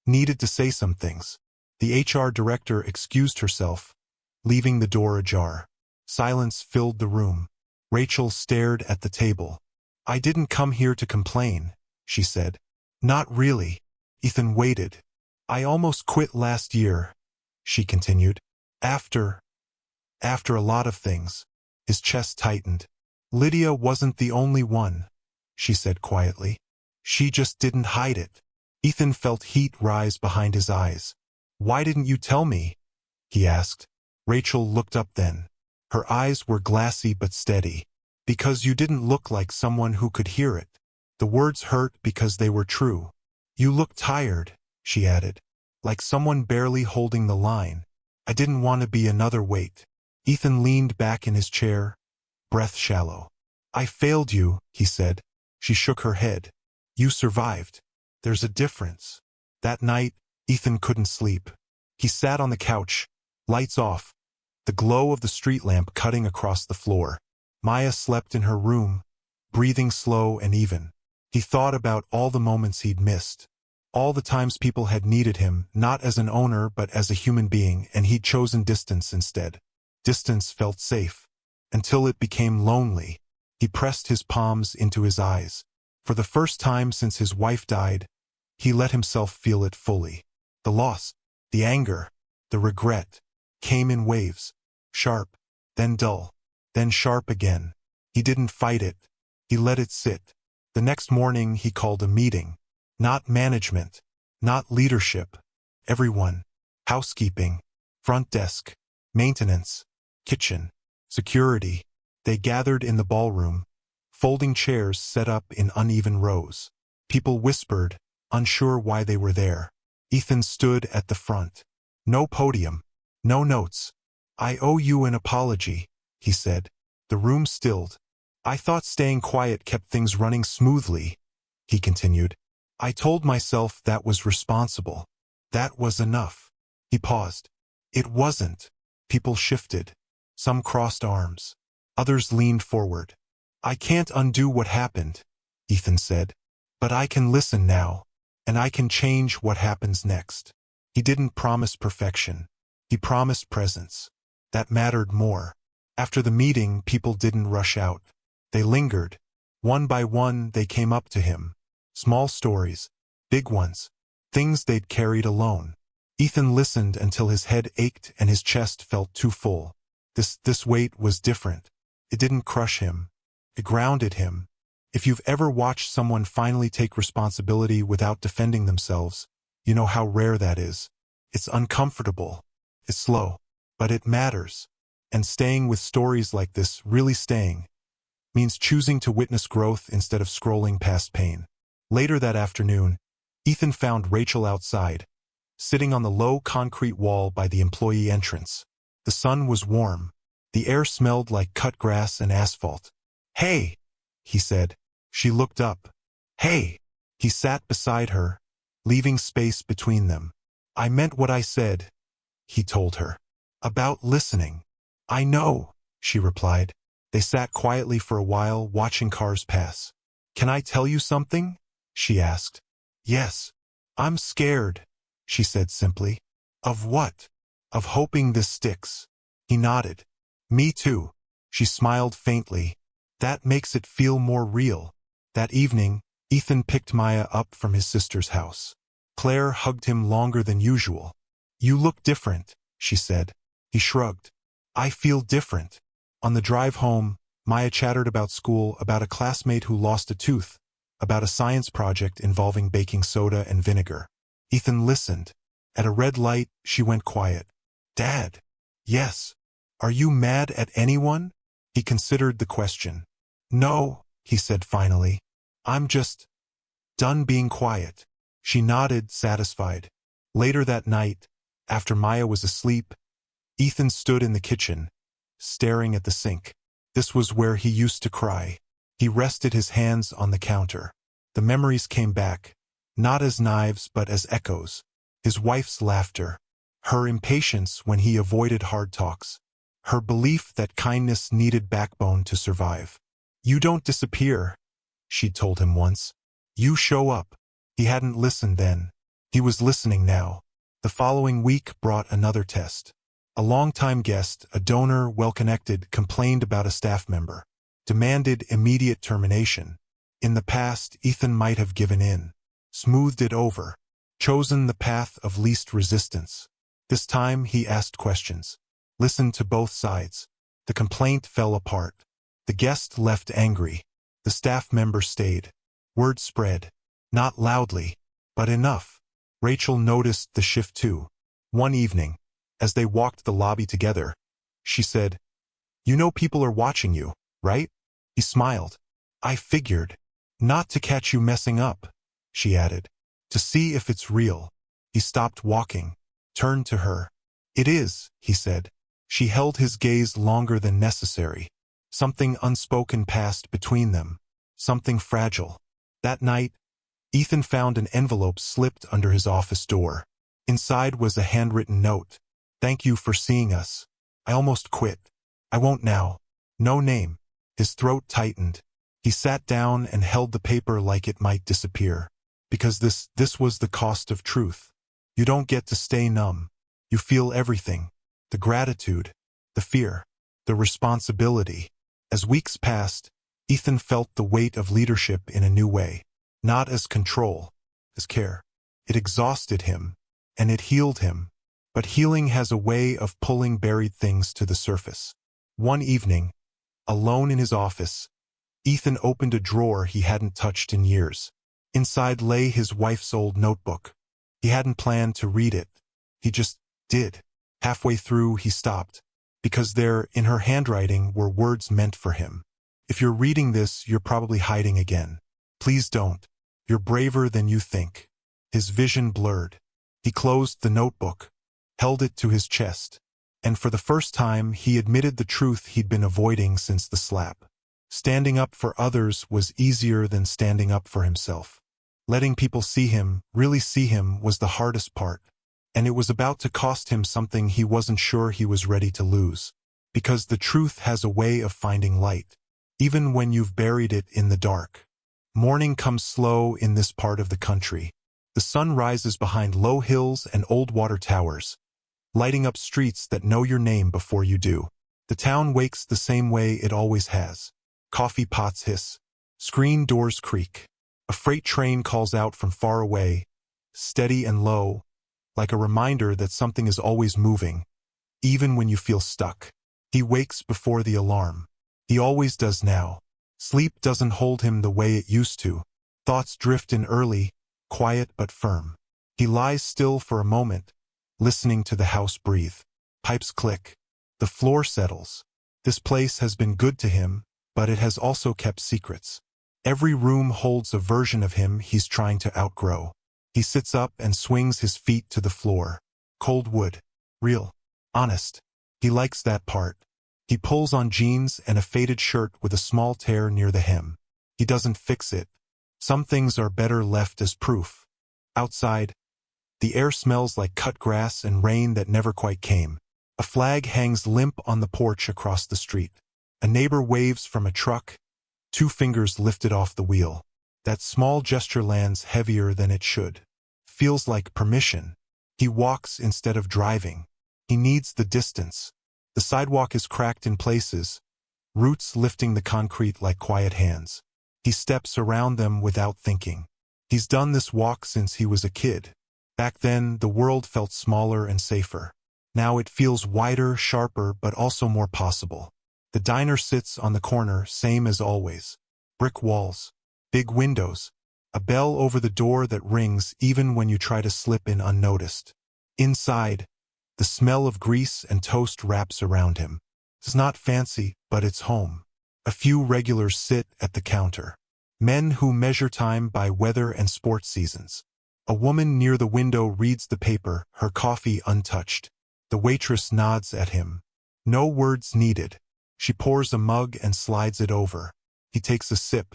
needed to say some things." The HR director excused herself, leaving the door ajar. Silence filled the room. Rachel stared at the table. "I didn't come here to complain," she said. "Not really." Ethan waited. "I almost quit last year," she continued. After a lot of things." His chest tightened. "Lydia wasn't the only one," she said quietly. "She just didn't hide it." Ethan felt heat rise behind his eyes. "Why didn't you tell me?" he asked. Rachel looked up then. Her eyes were glassy but steady. "Because you didn't look like someone who could hear it." The words hurt because they were true. "You look tired," she added. "Like someone barely holding the line. I didn't want to be another weight." Ethan leaned back in his chair, breath shallow. "I failed you," he said. She shook her head. "You survived. There's a difference." That night, Ethan couldn't sleep. He sat on the couch, lights off, the glow of the street lamp cutting across the floor. Maya slept in her room, breathing slow and even. He thought about all the moments he'd missed. All the times people had needed him, not as an owner but as a human being, and he'd chosen distance instead. Distance felt safe, until it became lonely. He pressed his palms into his eyes. For the first time since his wife died, he let himself feel it fully. The loss, the anger, the regret, came in waves. Sharp, then dull, then sharp again. He didn't fight it. He let it sit. The next morning he called a meeting. Not management, not leadership. Everyone. Housekeeping, front desk, maintenance, kitchen, security. They gathered in the ballroom, folding chairs set up in uneven rows. People whispered, unsure why they were there. Ethan stood at the front. No podium, no notes. "I owe you an apology," he said. The room stilled. "I thought staying quiet kept things running smoothly," he continued. "I told myself that was responsible. That was enough." He paused. It wasn't. People shifted. Some crossed arms. Others leaned forward. "I can't undo what happened," Ethan said. "But I can listen now, and I can change what happens next." He didn't promise perfection. He promised presence. That mattered more. After the meeting, people didn't rush out. They lingered. One by one, they came up to him. Small stories, big ones, things they'd carried alone. Ethan listened until his head ached and his chest felt too full. This weight was different. It didn't crush him. It grounded him. If you've ever watched someone finally take responsibility without defending themselves, you know how rare that is. It's uncomfortable. It's slow. But it matters. And staying with stories like this, really staying, means choosing to witness growth instead of scrolling past pain. Later that afternoon, Ethan found Rachel outside, sitting on the low concrete wall by the employee entrance. The sun was warm. The air smelled like cut grass and asphalt. "Hey," he said. She looked up. "Hey." He sat beside her, leaving space between them. "I meant what I said," he told her. "About listening." "I know," she replied. They sat quietly for a while, watching cars pass. "Can I tell you something?" she asked. "Yes." "I'm scared," she said simply. "Of what?" "Of hoping this sticks." He nodded. "Me too." She smiled faintly. "That makes it feel more real." That evening, Ethan picked Maya up from his sister's house. Claire hugged him longer than usual. "You look different," she said. He shrugged. "I feel different." On the drive home, Maya chattered about school, about a classmate who lost a tooth, about a science project involving baking soda and vinegar. Ethan listened. At a red light, she went quiet. "Dad." "Yes." "Are you mad at anyone?" He considered the question. "No," he said finally. "I'm just done being quiet." She nodded, satisfied. Later that night, after Maya was asleep, Ethan stood in the kitchen, staring at the sink. This was where he used to cry. He rested his hands on the counter. The memories came back, not as knives but as echoes. His wife's laughter, her impatience when he avoided hard talks, her belief that kindness needed backbone to survive. "You don't disappear," she'd told him once. "You show up." He hadn't listened then. He was listening now. The following week brought another test. A longtime guest, a donor well-connected, complained about a staff member. demanded immediate termination. In the past, Ethan might have given in, smoothed it over, chosen the path of least resistance. This time he asked questions, listened to both sides. The complaint fell apart. The guest left angry. The staff member stayed. Word spread. Not loudly, but enough. Rachel noticed the shift too. One evening, as they walked the lobby together, she said, "You know people are watching you, right?" He smiled. "I figured. Not to catch you messing up," she added. "To see if it's real." He stopped walking, turned to her. "It is," he said. She held his gaze longer than necessary. Something unspoken passed between them. Something fragile. That night, Ethan found an envelope slipped under his office door. Inside was a handwritten note. "Thank you for seeing us. I almost quit. I won't now." No name. His throat tightened. He sat down and held the paper like it might disappear. Because this was the cost of truth. You don't get to stay numb. You feel everything. The gratitude, the fear, the responsibility. As weeks passed, Ethan felt the weight of leadership in a new way. Not as control, as care. It exhausted him, and it healed him. But healing has a way of pulling buried things to the surface. One evening, alone in his office, Ethan opened a drawer he hadn't touched in years. Inside lay his wife's old notebook. He hadn't planned to read it. He just did. Halfway through, he stopped, because there, in her handwriting, were words meant for him. "If you're reading this, you're probably hiding again. Please don't. You're braver than you think." His vision blurred. He closed the notebook, held it to his chest, and for the first time he admitted the truth he'd been avoiding since the slap. Standing up for others was easier than standing up for himself. Letting people see him, really see him, was the hardest part. And it was about to cost him something he wasn't sure he was ready to lose. Because the truth has a way of finding light, even when you've buried it in the dark. Morning comes slow in this part of the country. The sun rises behind low hills and old water towers, lighting up streets that know your name before you do. The town wakes the same way it always has. Coffee pots hiss. Screen doors creak. A freight train calls out from far away, steady and low, like a reminder that something is always moving, even when you feel stuck. He wakes before the alarm. He always does now. Sleep doesn't hold him the way it used to. Thoughts drift in early, quiet but firm. He lies still for a moment, listening to the house breathe. Pipes click. The floor settles. This place has been good to him, but it has also kept secrets. Every room holds a version of him he's trying to outgrow. He sits up and swings his feet to the floor. Cold wood. Real. Honest. He likes that part. He pulls on jeans and a faded shirt with a small tear near the hem. He doesn't fix it. Some things are better left as proof. Outside, the air smells like cut grass and rain that never quite came. A flag hangs limp on the porch across the street. A neighbor waves from a truck, 2 fingers lifted off the wheel. That small gesture lands heavier than it should. Feels like permission. He walks instead of driving. He needs the distance. The sidewalk is cracked in places, roots lifting the concrete like quiet hands. He steps around them without thinking. He's done this walk since he was a kid. Back then, the world felt smaller and safer. Now it feels wider, sharper, but also more possible. The diner sits on the corner, same as always. Brick walls, big windows, a bell over the door that rings even when you try to slip in unnoticed. Inside, the smell of grease and toast wraps around him. It's not fancy, but it's home. A few regulars sit at the counter. Men who measure time by weather and sports seasons. A woman near the window reads the paper, her coffee untouched. The waitress nods at him. No words needed. She pours a mug and slides it over. He takes a sip.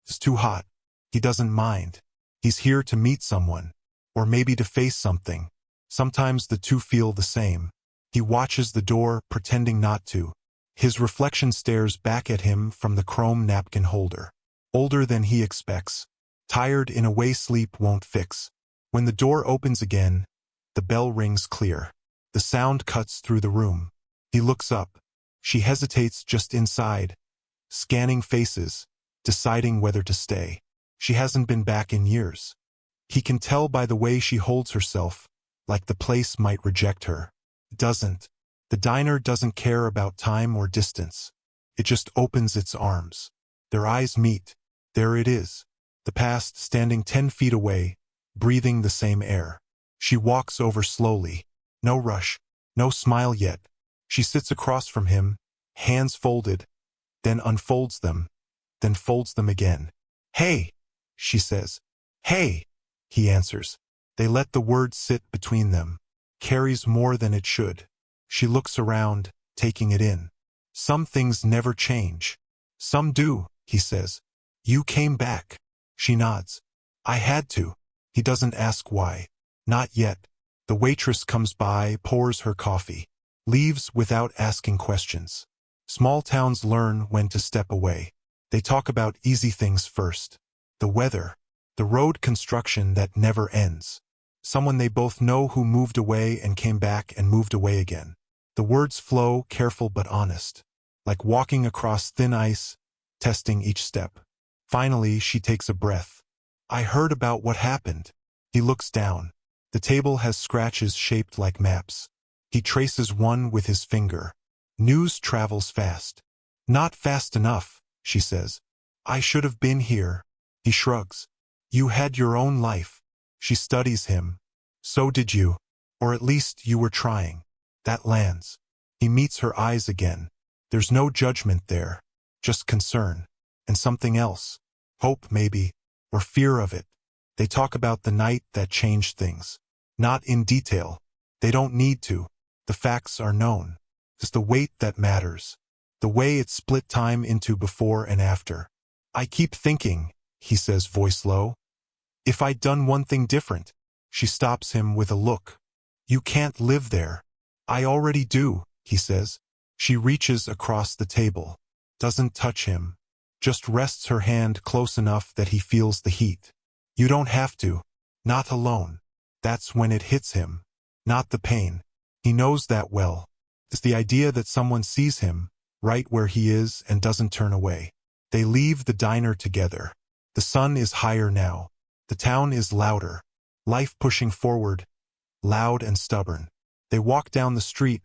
It's too hot. He doesn't mind. He's here to meet someone. Or maybe to face something. Sometimes the two feel the same. He watches the door, pretending not to. His reflection stares back at him from the chrome napkin holder. Older than he expects. Tired in a way sleep won't fix. When the door opens again, the bell rings clear. The sound cuts through the room. He looks up. She hesitates just inside, scanning faces, deciding whether to stay. She hasn't been back in years. He can tell by the way she holds herself, like the place might reject her. It doesn't. The diner doesn't care about time or distance. It just opens its arms. Their eyes meet. There it is. The past standing 10 feet away, breathing the same air. She walks over slowly. No rush. No smile yet. She sits across from him, hands folded, then unfolds them, then folds them again. "Hey," she says. "Hey," he answers. They let the word sit between them. Carries more than it should. She looks around, taking it in. Some things never change. Some do, he says. "You came back." She nods. "I had to." He doesn't ask why. Not yet. The waitress comes by, pours her coffee. Leaves without asking questions. Small towns learn when to step away. They talk about easy things first. The weather. The road construction that never ends. Someone they both know who moved away and came back and moved away again. The words flow, careful but honest. Like walking across thin ice, testing each step. Finally, she takes a breath. "I heard about what happened." He looks down. The table has scratches shaped like maps. He traces one with his finger. News travels fast. "Not fast enough," she says. "I should have been here." He shrugs. "You had your own life." She studies him. "So did you. Or at least you were trying." That lands. He meets her eyes again. There's no judgment there. Just concern. And something else. Hope, maybe. Or fear of it. They talk about the night that changed things. Not in detail. They don't need to. The facts are known. It's the weight that matters. The way it split time into before and after. "I keep thinking," he says, voice low. "If I'd done one thing different." She stops him with a look. "You can't live there." "I already do," he says. She reaches across the table. Doesn't touch him. Just rests her hand close enough that he feels the heat. "You don't have to. Not alone." That's when it hits him. Not the pain. He knows that well. It's the idea that someone sees him, right where he is, and doesn't turn away. They leave the diner together. The sun is higher now. The town is louder. Life pushing forward, loud and stubborn. They walk down the street,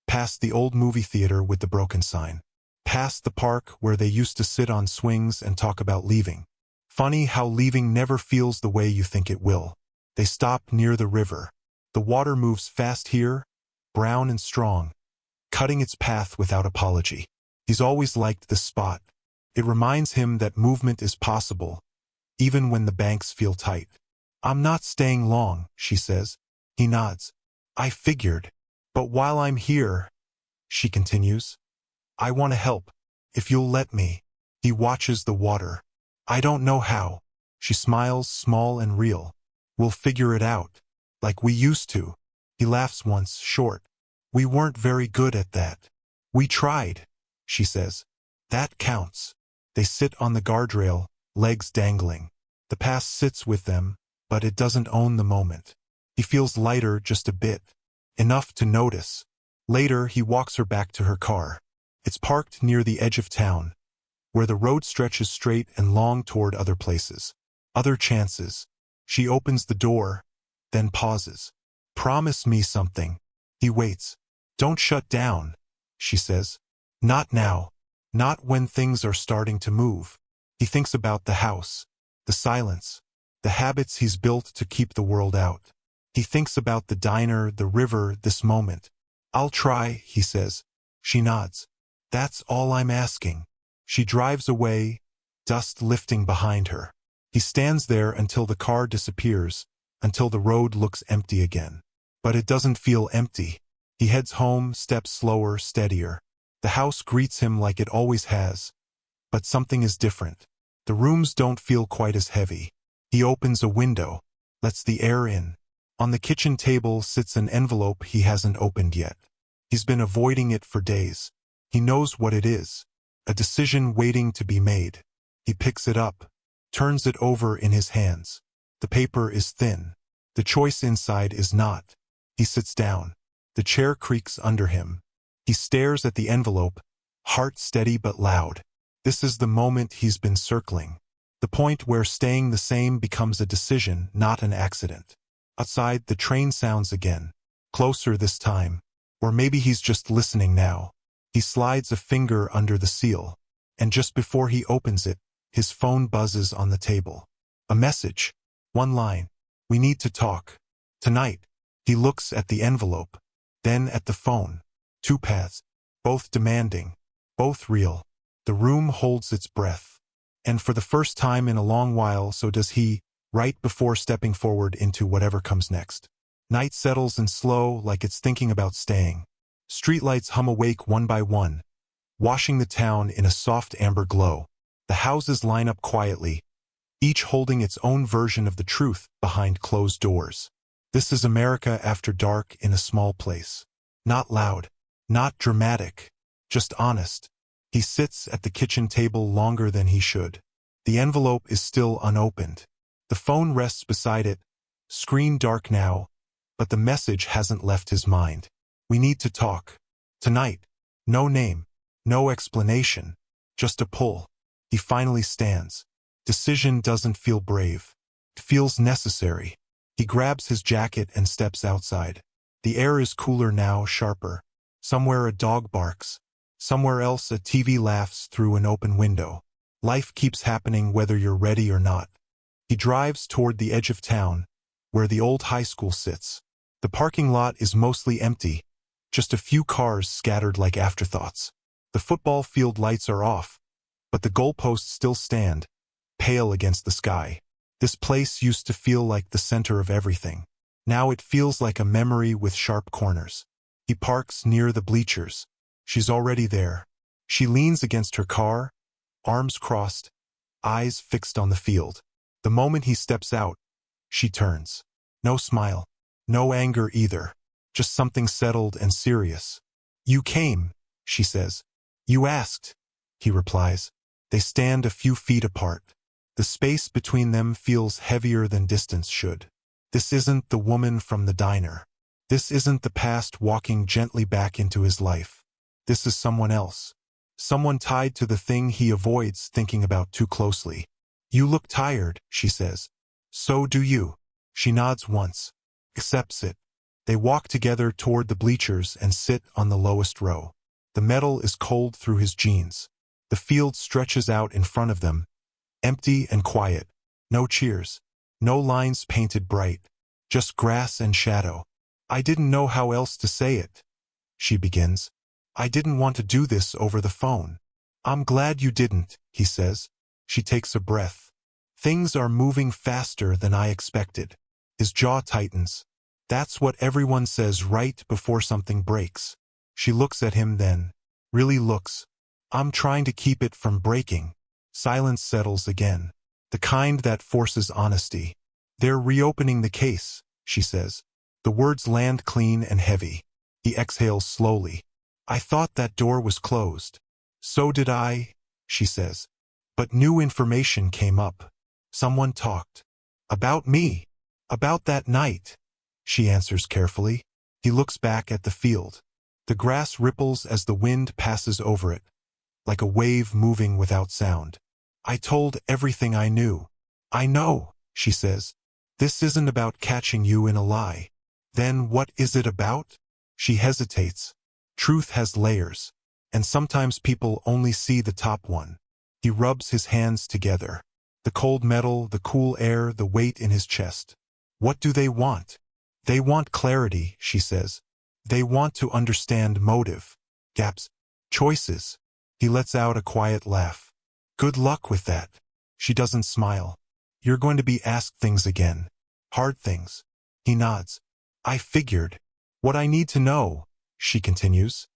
past the old movie theater with the broken sign. Past the park where they used to sit on swings and talk about leaving. Funny how leaving never feels the way you think it will. They stop near the river. The water moves fast here, brown and strong, cutting its path without apology. He's always liked this spot. It reminds him that movement is possible, even when the banks feel tight. "I'm not staying long," she says. He nods. "I figured. But while I'm here," she continues, "I want to help, if you'll let me." He watches the water. "I don't know how." She smiles, small and real. "We'll figure it out. Like we used to." He laughs once, short. "We weren't very good at that." "We tried," she says. "That counts." They sit on the guardrail, legs dangling. The past sits with them, but it doesn't own the moment. He feels lighter just a bit. Enough to notice. Later, he walks her back to her car. It's parked near the edge of town, where the road stretches straight and long toward other places. Other chances. She opens the door, then pauses. "Promise me something." He waits. "Don't shut down," she says. "Not now. Not when things are starting to move." He thinks about the house, the silence, the habits he's built to keep the world out. He thinks about the diner, the river, this moment. "I'll try," he says. She nods. "That's all I'm asking." She drives away, dust lifting behind her. He stands there until the car disappears, until the road looks empty again. But it doesn't feel empty. He heads home, steps slower, steadier. The house greets him like it always has. But something is different. The rooms don't feel quite as heavy. He opens a window, lets the air in. On the kitchen table sits an envelope he hasn't opened yet. He's been avoiding it for days. He knows what it is. A decision waiting to be made. He picks it up, turns it over in his hands. The paper is thin. The choice inside is not. He sits down. The chair creaks under him. He stares at the envelope, heart steady but loud. This is the moment he's been circling. The point where staying the same becomes a decision, not an accident. Outside, the train sounds again. Closer this time. Or maybe he's just listening now. He slides a finger under the seal. And just before he opens it, his phone buzzes on the table. A message. One line. We need to talk. Tonight. He looks at the envelope. Then at the phone. Two paths. Both demanding. Both real. The room holds its breath. And for the first time in a long while, so does he, right before stepping forward into whatever comes next. Night settles in slow, like it's thinking about staying. Streetlights hum awake one by one, washing the town in a soft amber glow. The houses line up quietly, each holding its own version of the truth behind closed doors. This is America after dark in a small place. Not loud, not dramatic, just honest. He sits at the kitchen table longer than he should. The envelope is still unopened. The phone rests beside it, screen dark now, but the message hasn't left his mind. We need to talk. Tonight. No name. No explanation. Just a pull. He finally stands. Decision doesn't feel brave. It feels necessary. He grabs his jacket and steps outside. The air is cooler now, sharper. Somewhere a dog barks. Somewhere else a TV laughs through an open window. Life keeps happening whether you're ready or not. He drives toward the edge of town, where the old high school sits. The parking lot is mostly empty, just a few cars scattered like afterthoughts. The football field lights are off, but the goalposts still stand, pale against the sky. This place used to feel like the center of everything. Now it feels like a memory with sharp corners. He parks near the bleachers. She's already there. She leans against her car, arms crossed, eyes fixed on the field. The moment he steps out, she turns. No smile. No anger either. Just something settled and serious. You came, she says. You asked, he replies. They stand a few feet apart. The space between them feels heavier than distance should. This isn't the woman from the diner. This isn't the past walking gently back into his life. This is someone else. Someone tied to the thing he avoids thinking about too closely. You look tired, she says. So do you. She nods once, accepts it. They walk together toward the bleachers and sit on the lowest row. The metal is cold through his jeans. The field stretches out in front of them, empty and quiet. No cheers. No lines painted bright. Just grass and shadow. I didn't know how else to say it, she begins. I didn't want to do this over the phone. I'm glad you didn't, he says. She takes a breath. Things are moving faster than I expected. His jaw tightens. That's what everyone says right before something breaks. She looks at him then. Really looks. I'm trying to keep it from breaking. Silence settles again. The kind that forces honesty. They're reopening the case, she says. The words land clean and heavy. He exhales slowly. I thought that door was closed. So did I, she says. But new information came up. Someone talked. About me. About that night. She answers carefully. He looks back at the field. The grass ripples as the wind passes over it, like a wave moving without sound. I told everything I knew. I know, she says. This isn't about catching you in a lie. Then what is it about? She hesitates. Truth has layers, and sometimes people only see the top one. He rubs his hands together. The cold metal, the cool air, the weight in his chest. What do they want? They want clarity, she says. They want to understand motive, gaps, choices. He lets out a quiet laugh. Good luck with that. She doesn't smile. You're going to be asked things again. Hard things. He nods. I figured. What I need to know, she continues,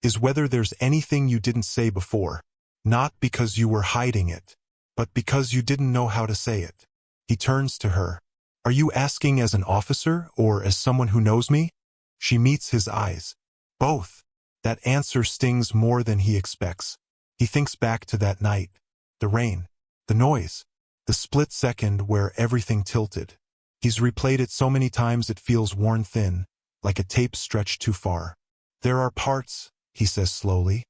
is whether there's anything you didn't say before. Not because you were hiding it, but because you didn't know how to say it. He turns to her. Are you asking as an officer or as someone who knows me? She meets his eyes. Both. That answer stings more than he expects. He thinks back to that night. The rain. The noise. The split second where everything tilted. He's replayed it so many times it feels worn thin, like a tape stretched too far. There are parts, he says slowly,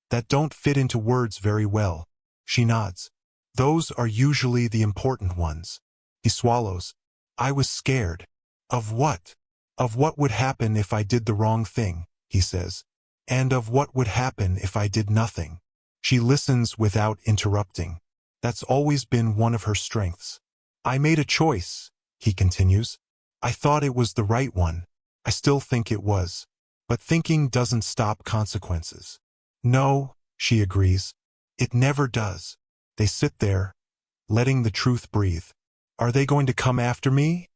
that don't fit into words very well. She nods. Those are usually the important ones. He swallows. I was scared. Of what? Of what would happen if I did the wrong thing, he says. And of what would happen if I did nothing. She listens without interrupting. That's always been one of her strengths. I made a choice, he continues. I thought it was the right one. I still think it was. But thinking doesn't stop consequences. No, she agrees. It never does. They sit there, letting the truth breathe. Are they going to come after me?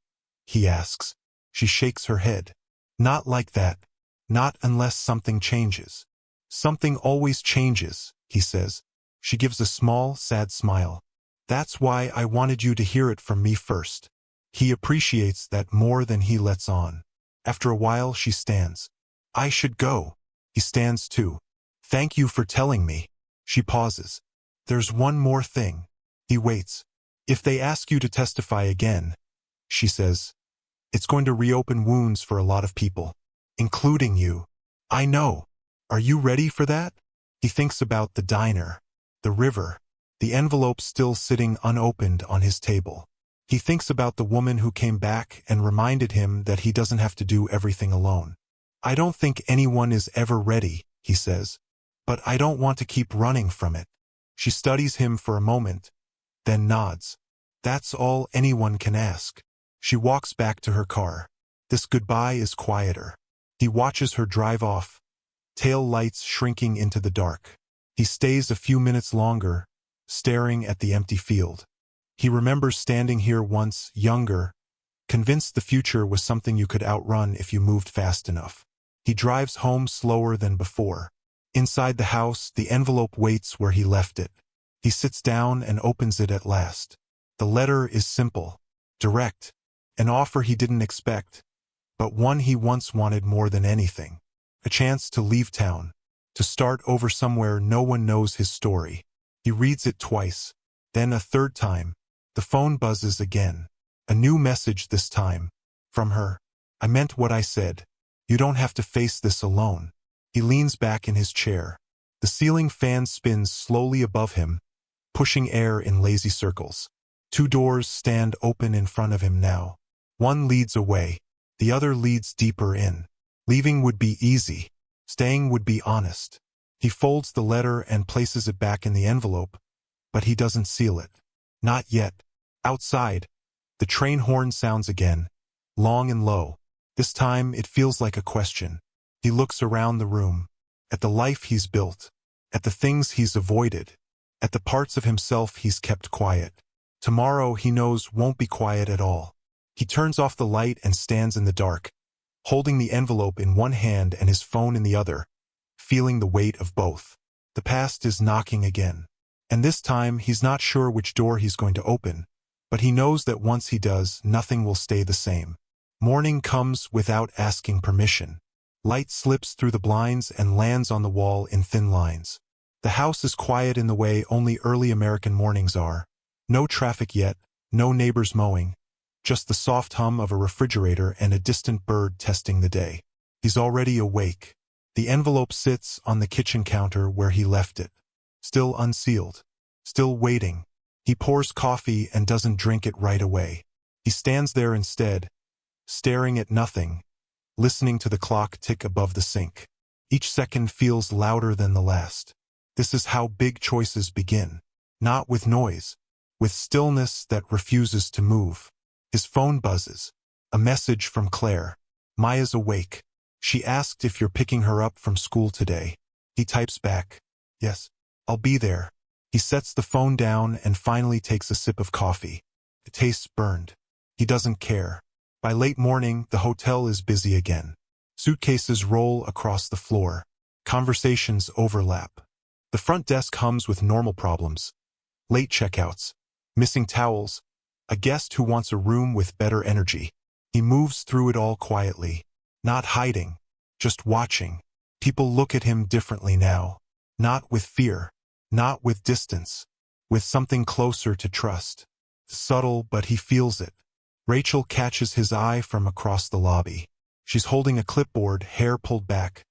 He asks. She shakes her head. Not like that. Not unless something changes. Something always changes, he says. She gives a small, sad smile. That's why I wanted you to hear it from me first. He appreciates that more than he lets on. After a while, she stands. I should go. He stands too. Thank you for telling me. She pauses. There's one more thing. He waits. If they ask you to testify again, she says, it's going to reopen wounds for a lot of people, including you. I know. Are you ready for that? He thinks about the diner, the river, the envelope still sitting unopened on his table. He thinks about the woman who came back and reminded him that he doesn't have to do everything alone. I don't think anyone is ever ready, he says, but I don't want to keep running from it. She studies him for a moment, then nods. That's all anyone can ask. She walks back to her car. This goodbye is quieter. He watches her drive off, tail lights shrinking into the dark. He stays a few minutes longer, staring at the empty field. He remembers standing here once, younger, convinced the future was something you could outrun if you moved fast enough. He drives home slower than before. Inside the house, the envelope waits where he left it. He sits down and opens it at last. The letter is simple, direct, an offer he didn't expect, but one he once wanted more than anything. A chance to leave town, to start over somewhere no one knows his story. He reads it twice, then a third time. The phone buzzes again. A new message this time. From her. I meant what I said. You don't have to face this alone. He leans back in his chair. The ceiling fan spins slowly above him, pushing air in lazy circles. Two doors stand open in front of him now. One leads away. The other leads deeper in. Leaving would be easy. Staying would be honest. He folds the letter and places it back in the envelope, but he doesn't seal it. Not yet. Outside, the train horn sounds again, long and low. This time it feels like a question. He looks around the room, at the life he's built, at the things he's avoided, at the parts of himself he's kept quiet. Tomorrow he knows won't be quiet at all. He turns off the light and stands in the dark, holding the envelope in one hand and his phone in the other, feeling the weight of both. The past is knocking again. And this time he's not sure which door he's going to open, but he knows that once he does, nothing will stay the same. Morning comes without asking permission. Light slips through the blinds and lands on the wall in thin lines. The house is quiet in the way only early American mornings are. No traffic yet, no neighbors mowing, just the soft hum of a refrigerator and a distant bird testing the day. He's already awake. The envelope sits on the kitchen counter where he left it. Still unsealed. Still waiting. He pours coffee and doesn't drink it right away. He stands there instead, staring at nothing, listening to the clock tick above the sink. Each second feels louder than the last. This is how big choices begin. Not with noise, with stillness that refuses to move. His phone buzzes. A message from Claire. Maya's awake. She asked if you're picking her up from school today. He types back. Yes, I'll be there. He sets the phone down and finally takes a sip of coffee. It tastes burned. He doesn't care. By late morning, the hotel is busy again. Suitcases roll across the floor. Conversations overlap. The front desk hums with normal problems. Late checkouts. Missing towels. A guest who wants a room with better energy. He moves through it all quietly. Not hiding. Just watching. People look at him differently now. Not with fear. Not with distance. With something closer to trust. Subtle, but he feels it. Rachel catches his eye from across the lobby. She's holding a clipboard, hair pulled back.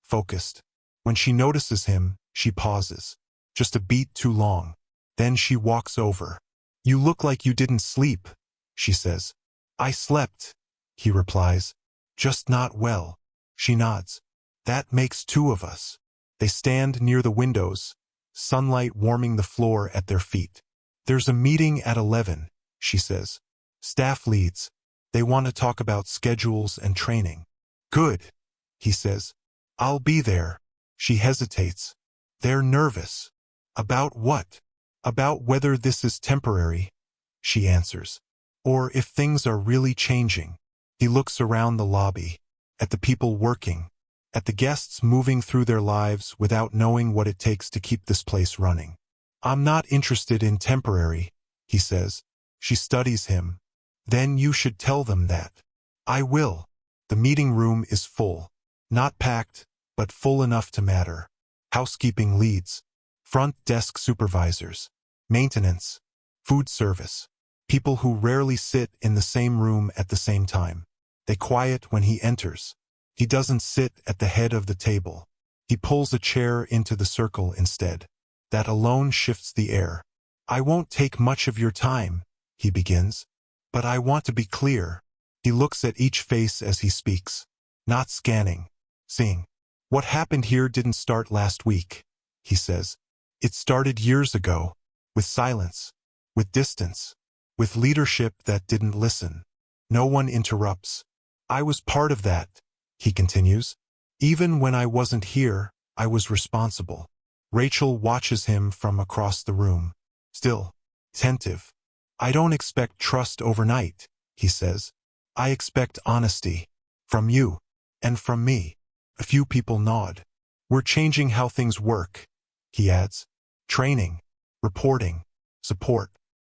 Focused. When she notices him, she pauses. Just a beat too long. Then she walks over. "You look like you didn't sleep," she says. "I slept," he replies. "Just not well." She nods. "That makes two of us." They stand near the windows, sunlight warming the floor at their feet. "There's a meeting at 11, she says. "Staff leads. They want to talk about schedules and training." "Good," he says. "I'll be there." She hesitates. "They're nervous." "About what?" "About whether this is temporary," she answers. "Or if things are really changing." He looks around the lobby, at the people working, at the guests moving through their lives without knowing what it takes to keep this place running. "I'm not interested in temporary," he says. She studies him. "Then you should tell them that." "I will." The meeting room is full. Not packed, but full enough to matter. Housekeeping leads, front desk supervisors, maintenance, food service, people who rarely sit in the same room at the same time. They quiet when he enters. He doesn't sit at the head of the table. He pulls a chair into the circle instead. That alone shifts the air. "I won't take much of your time," he begins. "But I want to be clear." He looks at each face as he speaks. Not scanning, seeing. "What happened here didn't start last week," he says. "It started years ago, with silence, with distance, with leadership that didn't listen. No one interrupts. I was part of that," he continues. "Even when I wasn't here, I was responsible." Rachel watches him from across the room, still, attentive. "I don't expect trust overnight," he says. "I expect honesty. From you. And from me." A few people nod. "We're changing how things work," he adds. "Training, reporting, support.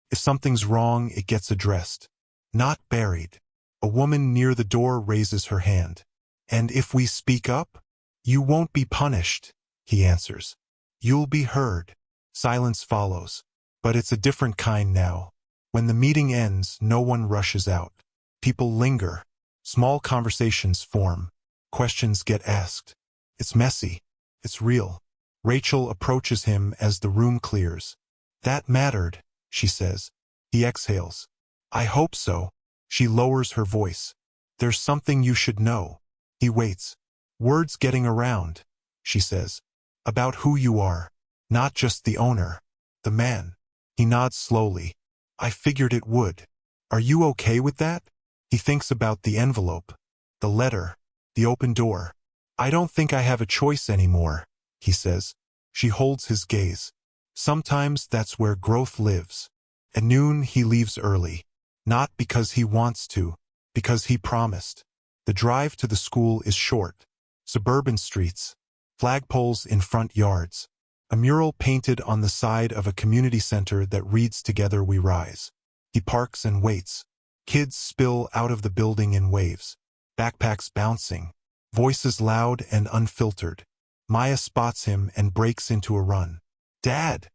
If something's wrong, it gets addressed. Not buried." A woman near the door raises her hand. "And if we speak up?" "You won't be punished," he answers. "You'll be heard." Silence follows. But it's a different kind now. When the meeting ends, no one rushes out. People linger. Small conversations form. Questions get asked. It's messy. It's real. Rachel approaches him as the room clears. "That mattered," she says. He exhales. "I hope so." She lowers her voice. "There's something you should know." He waits. "Word's getting around," she says. "About who you are. Not just the owner. The man." He nods slowly. "I figured it would. Are you okay with that?" He thinks about the envelope, the letter, the open door. "I don't think I have a choice anymore," he says. She holds his gaze. Sometimes that's where growth lives. At noon he leaves early. Not because he wants to, because he promised. The drive to the school is short. Suburban streets. Flagpoles in front yards. A mural painted on the side of a community center that reads "Together we rise." He parks and waits. Kids spill out of the building in waves. Backpacks bouncing. Voices loud and unfiltered. Maya spots him and breaks into a run. "Dad!"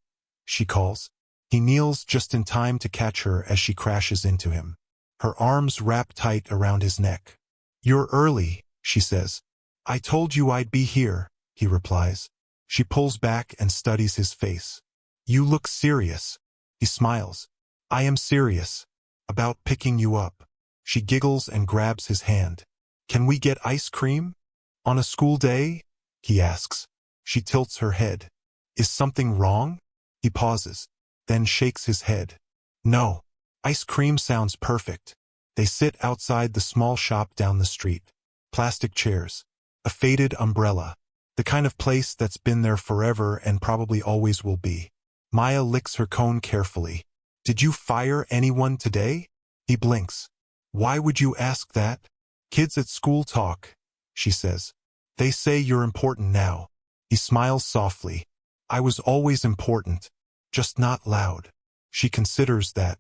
she calls. He kneels just in time to catch her as she crashes into him. Her arms wrap tight around his neck. "You're early," she says. "I told you I'd be here," he replies. She pulls back and studies his face. "You look serious." He smiles. "I am serious. About picking you up." She giggles and grabs his hand. "Can we get ice cream? On a school day?" he asks. She tilts her head. "Is something wrong?" He pauses, then shakes his head. "No. Ice cream sounds perfect." They sit outside the small shop down the street. Plastic chairs. A faded umbrella. The kind of place that's been there forever and probably always will be. Maya licks her cone carefully. "Did you fire anyone today?" He blinks. "Why would you ask that?" "Kids at school talk," she says. "They say you're important now." He smiles softly. "I was always important, just not loud." She considers that.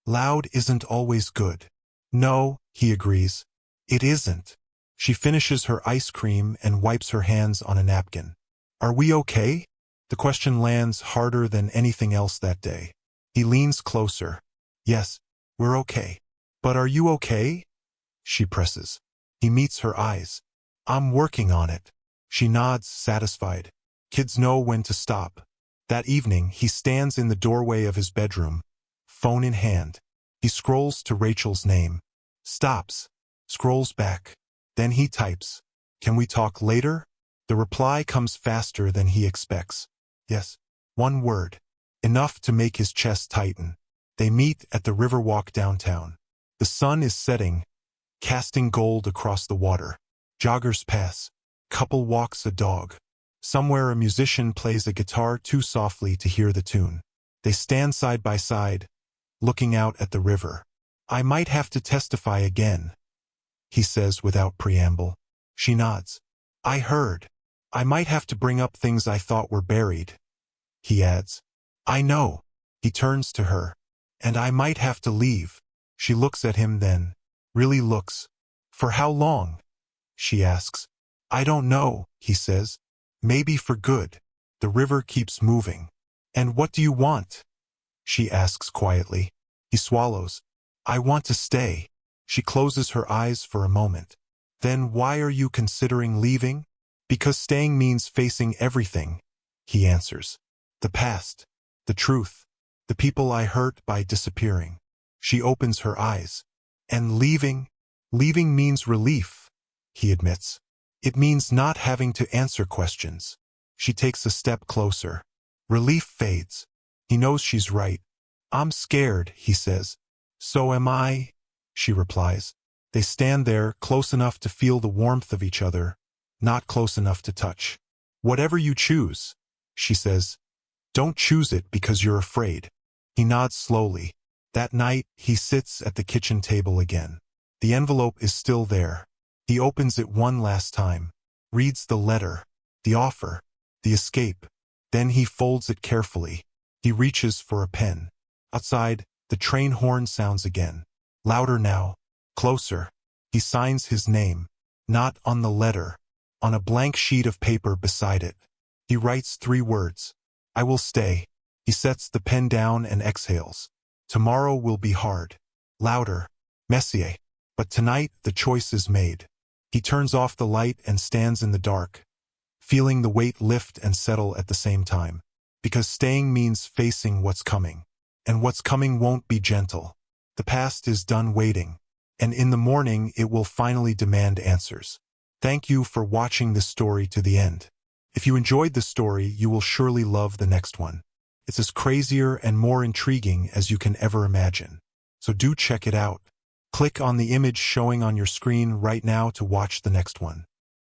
Loud isn't always good. "No," he agrees. "It isn't." She finishes her ice cream and wipes her hands on a napkin. "Are we okay?" The question lands harder than anything else that day. He leans closer. "Yes, we're okay." "But are you okay?" she presses. He meets her eyes. "I'm working on it." She nods, satisfied. Kids know when to stop. That evening, he stands in the doorway of his bedroom, phone in hand. He scrolls to Rachel's name, stops, scrolls back. Then he types, "Can we talk later?" The reply comes faster than he expects. Yes. One word. Enough to make his chest tighten. They meet at the Riverwalk downtown. The sun is setting, casting gold across the water. Joggers pass. Couple walks a dog. Somewhere a musician plays a guitar too softly to hear the tune. They stand side by side, looking out at the river. "I might have to testify again," he says without preamble. She nods. "I heard. I might have to bring up things I thought were buried," he adds. "I know." He turns to her. "And I might have to leave." She looks at him then, really looks. "For how long?" she asks. "I don't know," he says. "Maybe for good." The river keeps moving. "And what do you want?" she asks quietly. He swallows. "I want to stay." She closes her eyes for a moment. "Then why are you considering leaving?" "Because staying means facing everything," he answers. "The past, the truth, the people I hurt by disappearing." She opens her eyes. "And leaving? Leaving means relief," he admits. "It means not having to answer questions." She takes a step closer. Relief fades. He knows she's right. "I'm scared," he says. "So am I," she replies. They stand there, close enough to feel the warmth of each other, not close enough to touch. "Whatever you choose," she says, "don't choose it because you're afraid." He nods slowly. That night, he sits at the kitchen table again. The envelope is still there. He opens it one last time, reads the letter, the offer, the escape. Then he folds it carefully. He reaches for a pen. Outside, the train horn sounds again. Louder now, closer. He signs his name, not on the letter, on a blank sheet of paper beside it. He writes 3 words. "I will stay." He sets the pen down and exhales. "Tomorrow will be hard." Louder. "Messier." But tonight the choice is made. He turns off the light and stands in the dark, feeling the weight lift and settle at the same time. Because staying means facing what's coming. And what's coming won't be gentle. The past is done waiting. And in the morning it will finally demand answers. Thank you for watching this story to the end. If you enjoyed the story, you will surely love the next one. It's as crazier and more intriguing as you can ever imagine. So do check it out. Click on the image showing on your screen right now to watch the next one.